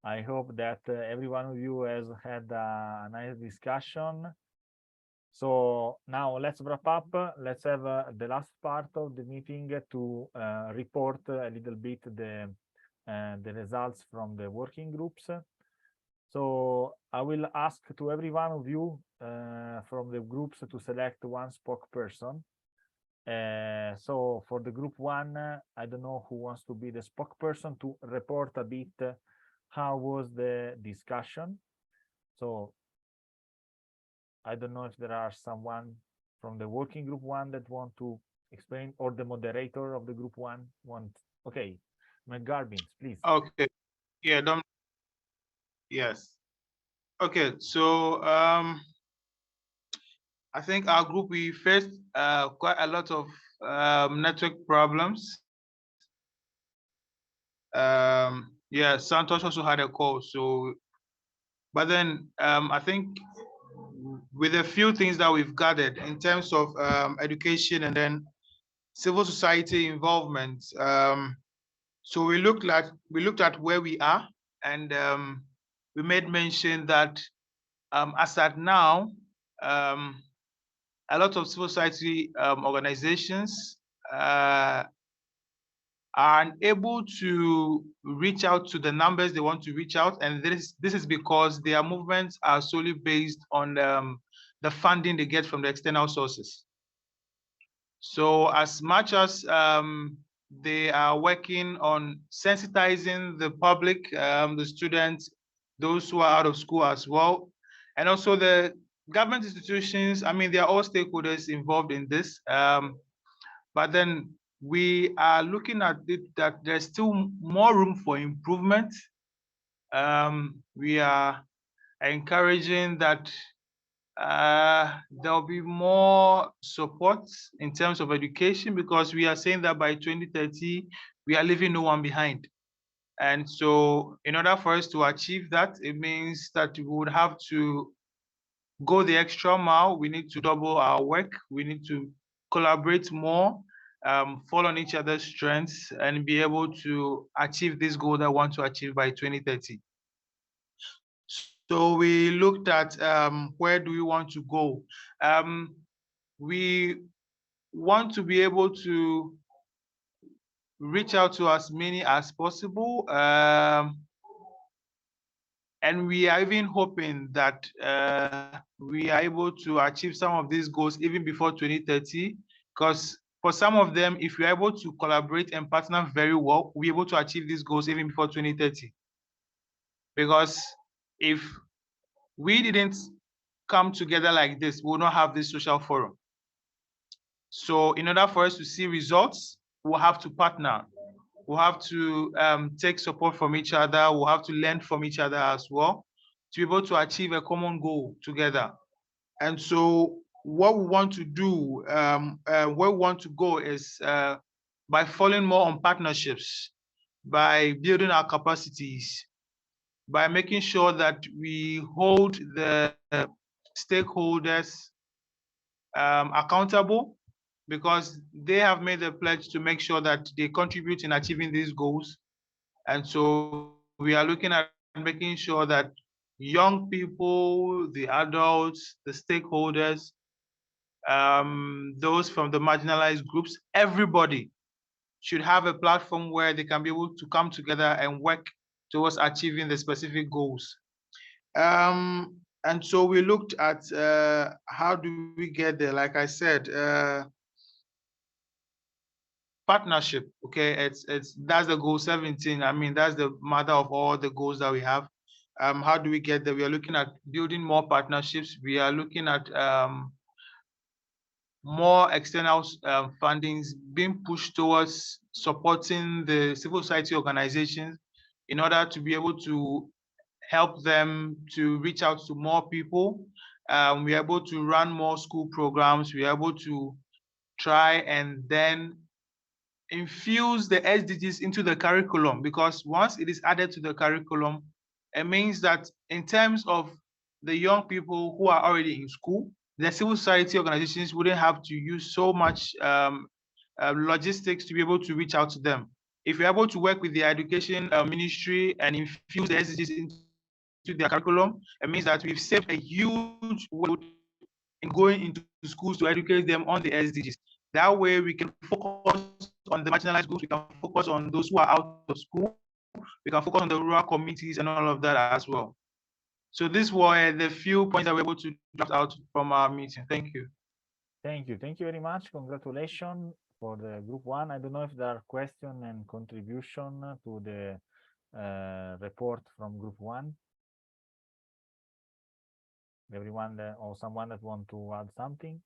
I hope that every one of you has had a nice discussion. So now let's wrap up. Let's have the last part of the meeting to report a little bit the results from the working groups. So I will ask to every one of you from the groups to select one spokesperson. So for the group one, I don't know who wants to be the spokesperson to report a bit how was the discussion. So I don't know if there are someone from the working group one that want to explain, or the moderator of the group one want. Okay, McGarbins, please. Okay. Yeah, yes. Okay, so I think our group, we faced quite a lot of network problems. Yeah, Santosh also had a call. So, but then I think with a few things that we've gathered in terms of education and then civil society involvement. So we looked at where we are, and we made mention that as at now, a lot of civil society organizations are unable to reach out to the numbers they want to reach out, and this is because their movements are solely based on the funding they get from the external sources. So as much as they are working on sensitizing the public, the students, those who are out of school as well, and also the government institutions, I mean, they are all stakeholders involved in this. But then we are looking at it that there's still more room for improvement. We are encouraging that there'll be more support in terms of education, because we are saying that by 2030, we are leaving no one behind. And so in order for us to achieve that, it means that we would have to go the extra mile. We need to double our work. We need to collaborate more, fall on each other's strengths, and be able to achieve this goal that I want to achieve by 2030. So we looked at where do we want to go. We want to be able to reach out to as many as possible. And we are even hoping that we are able to achieve some of these goals even before 2030, because for some of them, if we're able to collaborate and partner very well, we're able to achieve these goals even before 2030. Because if we didn't come together like this, we will not have this social forum. So in order for us to see results, we'll have to partner. We'll have to take support from each other. We'll have to learn from each other as well to be able to achieve a common goal together. And so what we want to do, where we want to go is by falling more on partnerships, by building our capacities, by making sure that we hold the stakeholders accountable, because they have made a pledge to make sure that they contribute in achieving these goals. And so we are looking at making sure that young people, the adults, the stakeholders, those from the marginalized groups, everybody should have a platform where they can be able to come together and work towards achieving the specific goals. And so we looked at how do we get there. Like I said, partnership. Okay, that's the goal 17. I mean, that's the mother of all the goals that we have. How do we get there? We are looking at building more partnerships. We are looking at more external fundings being pushed towards supporting the civil society organizations in order to be able to help them to reach out to more people. We're able to run more school programs. We're able to try and then infuse the SDGs into the curriculum, because once it is added to the curriculum, it means that in terms of the young people who are already in school, the civil society organizations wouldn't have to use so much logistics to be able to reach out to them. If you're able to work with the education ministry and infuse the SDGs into their curriculum, it means that we've saved a huge work in going into schools to educate them on the SDGs. That way we can focus on the marginalized groups, we can focus on those who are out of school, we can focus on the rural communities and all of that as well. So these were the few points that we were able to draft out from our meeting. Thank you. Thank you. Thank you very much. Congratulations for the group one. I don't know if there are questions and contribution to the report from group one. Everyone or someone that want to add something?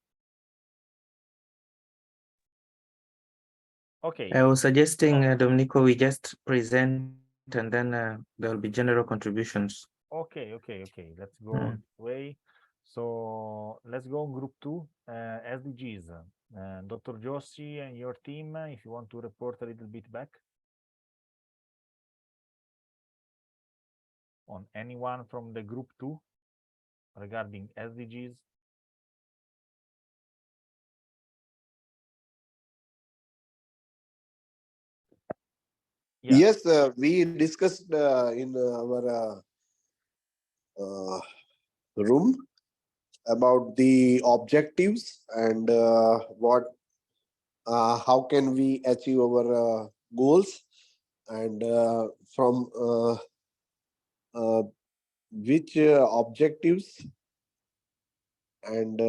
Okay. I was suggesting, Domenico, we just present and then there will be general contributions. Okay. Let's go this way. So let's go on group two, SDGs. Dr. Joshi and your team, if you want to report a little bit back on anyone from the group two regarding SDGs. Yeah. Yes, we discussed in our room about the objectives and how can we achieve our goals, and from which objectives, and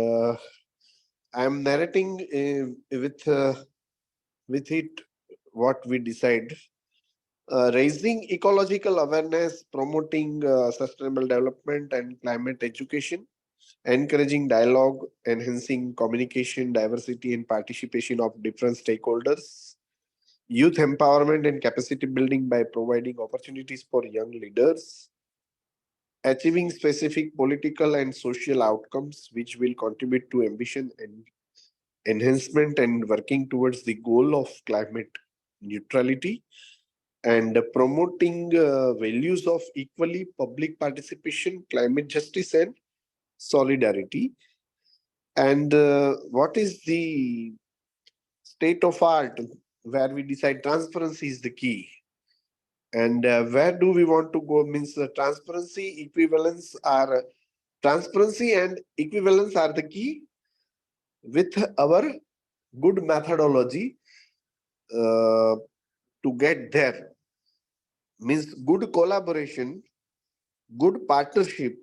I'm narrating with it what we decide. Raising ecological awareness, promoting sustainable development and climate education, encouraging dialogue, enhancing communication, diversity and participation of different stakeholders, youth empowerment and capacity building by providing opportunities for young leaders, achieving specific political and social outcomes which will contribute to ambition and enhancement, and working towards the goal of climate neutrality, and promoting values of equally public participation, climate justice and solidarity. And what is the state of art, where we decide transparency is the key. And where do we want to go, means transparency and equivalence are the key. With our good methodology to get there, means good collaboration, good partnership,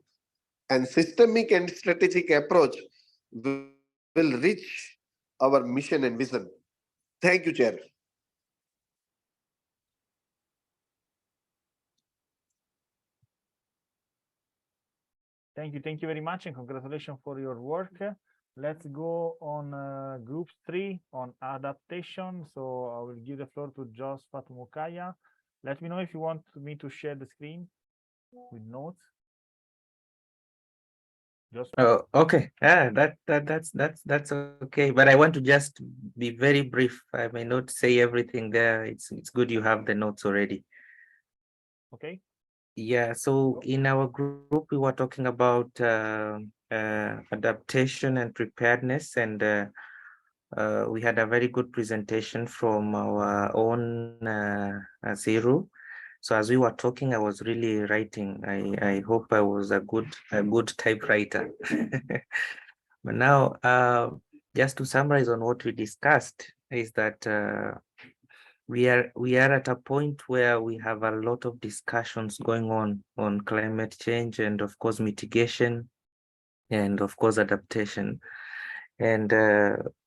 and systemic and strategic approach will reach our mission and vision. Thank you, Chair. Thank you very much, and congratulations for your work. Let's go on group 3 on adaptation. So I will give the floor to Jos Fatumukaya. Let me know if you want me to share the screen with notes. Just oh, okay. Yeah, that's okay. But I want to just be very brief. I may not say everything there. It's good you have the notes already. Okay. Yeah. So in our group, we were talking about adaptation and preparedness, and we had a very good presentation from our own Zero. So as we were talking, I was really writing. I hope I was a good typewriter. But now, just to summarize on what we discussed, is that we are at a point where we have a lot of discussions going on climate change, and of course mitigation, and of course adaptation. And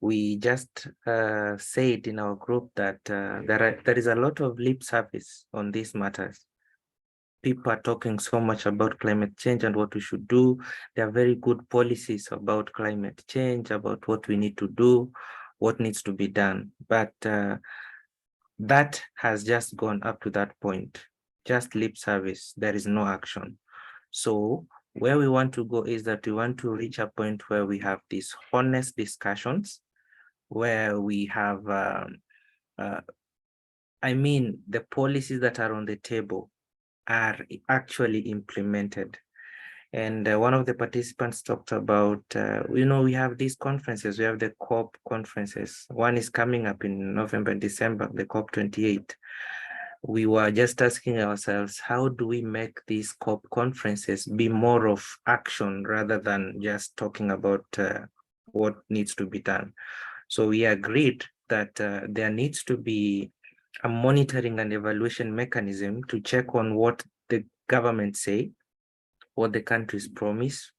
we just said in our group that there is a lot of lip service on these matters. People are talking so much about climate change and what we should do. There are very good policies about climate change, about what we need to do, what needs to be done. But that has just gone up to that point, just lip service. There is no action. So where we want to go is that we want to reach a point where we have these honest discussions, where we have, I mean, the policies that are on the table are actually implemented. And one of the participants talked about, we have these conferences, we have the COP conferences. One is coming up in November and December, the COP 28. We were just asking ourselves, how do we make these COP conferences be more of action rather than just talking about what needs to be done? So we agreed that there needs to be a monitoring and evaluation mechanism to check on what the government say, what the countries promise.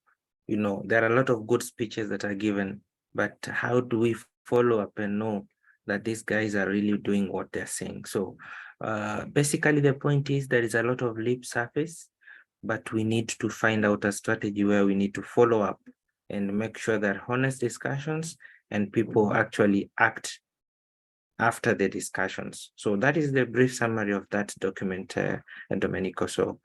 There are a lot of good speeches that are given, but how do we follow up and know that these guys are really doing what they're saying? So basically the point is there is a lot of lip surface, but we need to find out a strategy where we need to follow up and make sure that honest discussions and people actually act after the discussions. So that is the brief summary of that document, Domenico. So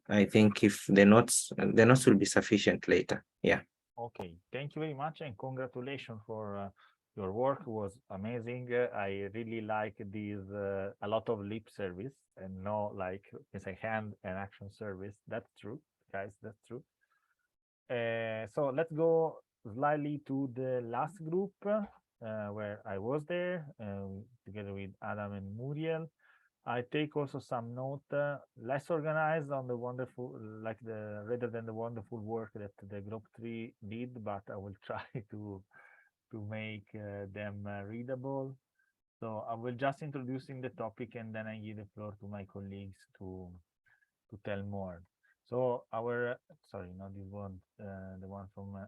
I think if the notes will be sufficient later. Yeah. Okay, thank you very much and congratulations for your work. It was amazing. I really like these a lot of lip service and no like it's a hand and action service. That's true, guys. That's true. So let's go slightly to the last group where I was there together with Adam and Muriel. I take also some note, less organized on the wonderful, rather than the wonderful work that the group 3 did, but I will try to make them readable. So I will just introducing the topic and then I give the floor to my colleagues to tell more. So sorry, not this one, the one from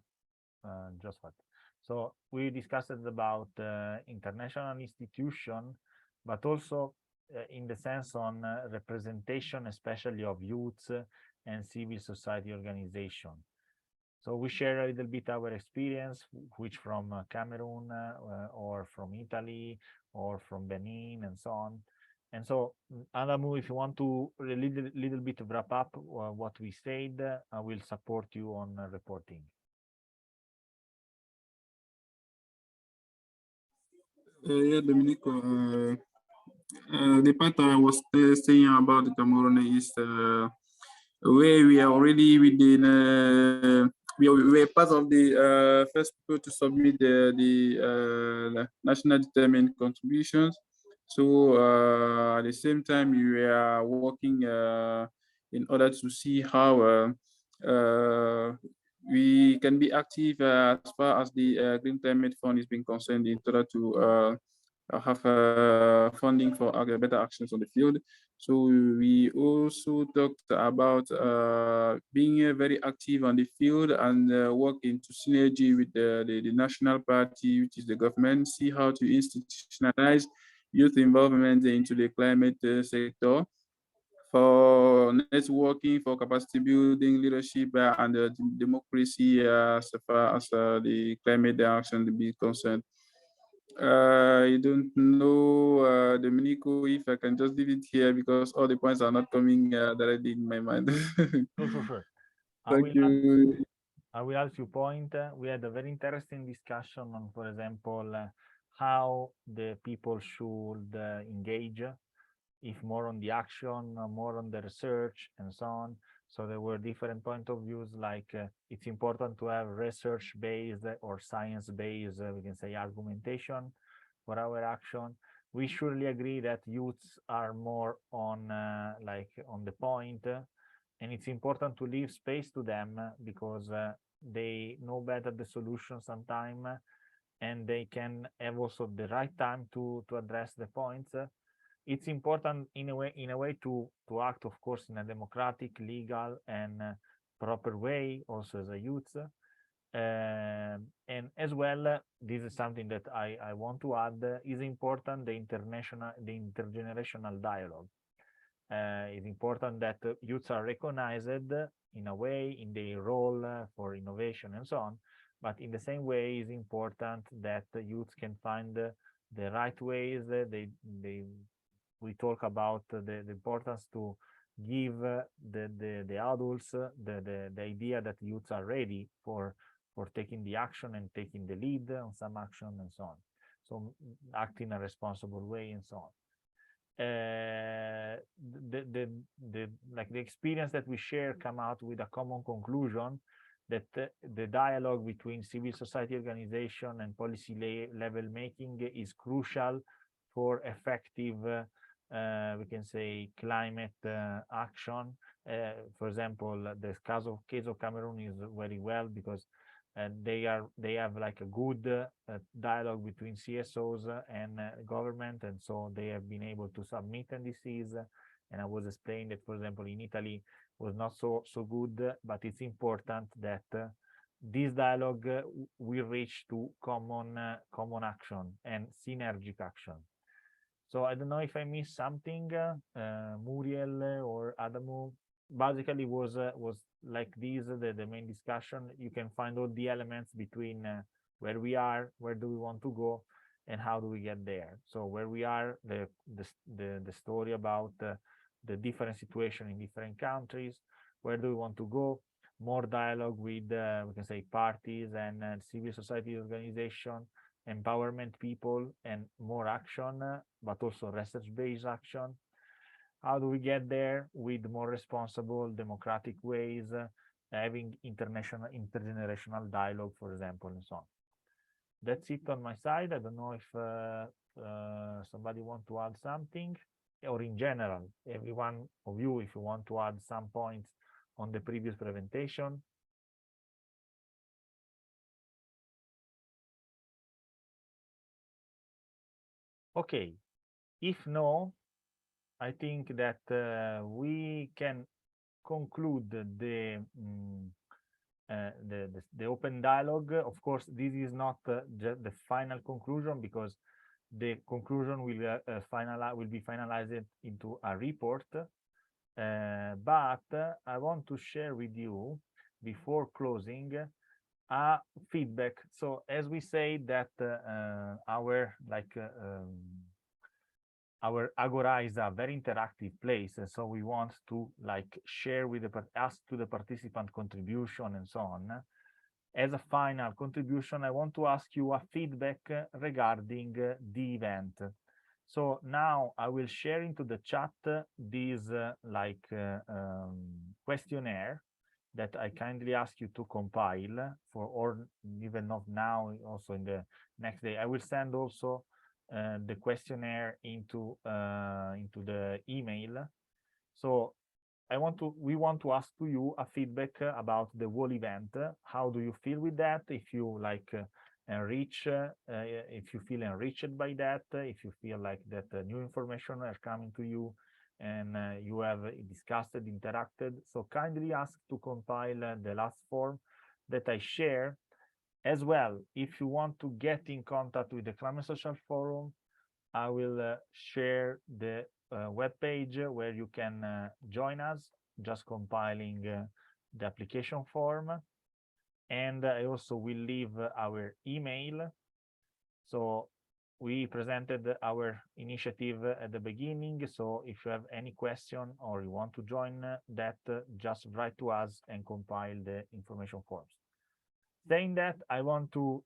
Josephat. So we discussed about international institution, but also in the sense on representation, especially of youths and civil society organization. So we share a little bit our experience, which from Cameroon or from Italy or from Benin and so on. And so, Adamu, if you want to a little bit wrap up what we said, I will support you on reporting. Yeah, Domenico. The part I was saying about the Cameroon is where we are already within. We are part of the first people to submit the national determined contributions. So at the same time, we are working in order to see how we can be active as far as the Green Climate Fund is being concerned in order to have funding for better actions on the field. So we also talked about being very active on the field and work into synergy with the national party, which is the government, see how to institutionalize youth involvement into the climate sector for networking, for capacity building, leadership, and democracy as far as the climate action be concerned. I don't know, Domenico, if I can just leave it here because all the points are not coming directly in my mind. Sure. Thank you. I will add few point. We had a very interesting discussion on, for example, how the people should engage, if more on the action, more on the research, and so on. So there were different point of views, like it's important to have research-based or science-based, we can say, argumentation for our action. We surely agree that youths are more on on the point, and it's important to leave space to them because they know better the solution sometime, and they can have also the right time to address the points. It's important in a way to act, of course, in a democratic, legal, and proper way, also as a youth. And as well, this is something that I want to add, is important, the intergenerational dialogue. It's important that youths are recognized in a way in their role for innovation and so on, but in the same way, it's important that youths can find the right ways. We talk about the importance to give the adults the idea that youths are ready for taking the action and taking the lead on some action and so on. So act in a responsible way and so on. the experience that we share come out with a common conclusion that the dialogue between civil society organization and policy level making is crucial for effective, we can say, climate action. For example, the case of Cameroon is very well because they have like a good dialogue between CSOs and government, and so they have been able to submit NDCs. And I was explaining that, for example, in Italy was not so good, but it's important that this dialogue will reach to common action and synergic action. So I don't know if I missed something, Muriel or Adamu. Basically was like this, the main discussion. You can find all the elements between where we are, where do we want to go, and how do we get there. So where we are, the story about the different situation in different countries. Where do we want to go? More dialogue with we can say parties and civil society organization, empowerment people, and more action, but also research-based action. How do we get there? With more responsible, democratic ways, having intergenerational dialogue, for example, and so on. That's it on my side. I don't know if somebody want to add something, or in general, every one of you, if you want to add some points on the previous presentation. Okay, if no, I think that we can conclude the open dialogue. Of course, this is not just the final conclusion, because the conclusion will be finalized into a report. But I want to share with you, before closing, a feedback. So as we say that our Agora is a very interactive place, and so we want to share with ask to the participant contribution and so on. As a final contribution, I want to ask you a feedback regarding the event. So now I will share into the chat this questionnaire that I kindly ask you to compile for, or even not now, also in the next day. I will send also the questionnaire into the email. So we want to ask to you a feedback about the whole event. How do you feel with that? If you if you feel enriched by that, if you feel like that new information are coming to you and you have discussed, interacted. So kindly ask to compile the last form that I share. As well, if you want to get in contact with the Climate Social Forum, I will share the webpage where you can join us, just compiling the application form. And I also will leave our email. So we presented our initiative at the beginning. So if you have any question or you want to join that, just write to us and compile the information forms. Saying that, I want to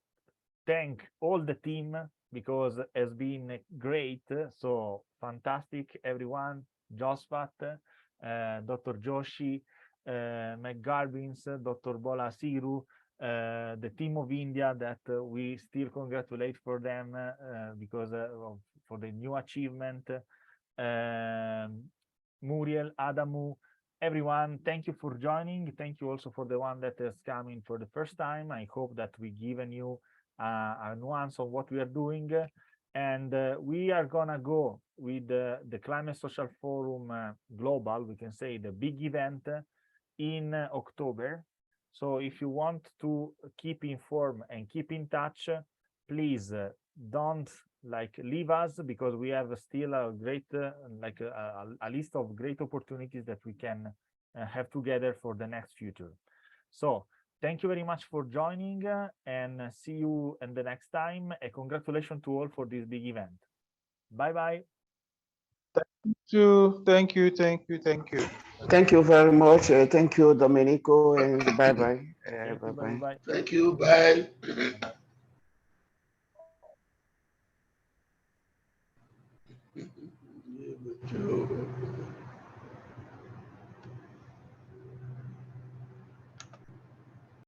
thank all the team, because it has been great. So fantastic, everyone. Josephat, Dr. Joshi, McGarvins, Dr. Bola Siru, the team of India that we still congratulate for them because for the new achievement. Muriel, Adamu, everyone, thank you for joining. Thank you also for the one that is coming for the first time. I hope that we've given you a nuance of what we are doing. And we are gonna go with the Climate Social Forum Global, we can say the big event in October. So if you want to keep informed and keep in touch, please don't leave us, because we have still a great a list of great opportunities that we can have together for the next future. So thank you very much for joining, and see you in the next time. And congratulations to all for this big event. Bye bye. Thank you. Thank you very much. Thank you, Domenico, and bye bye. Thank you, bye bye. Thank you. Bye.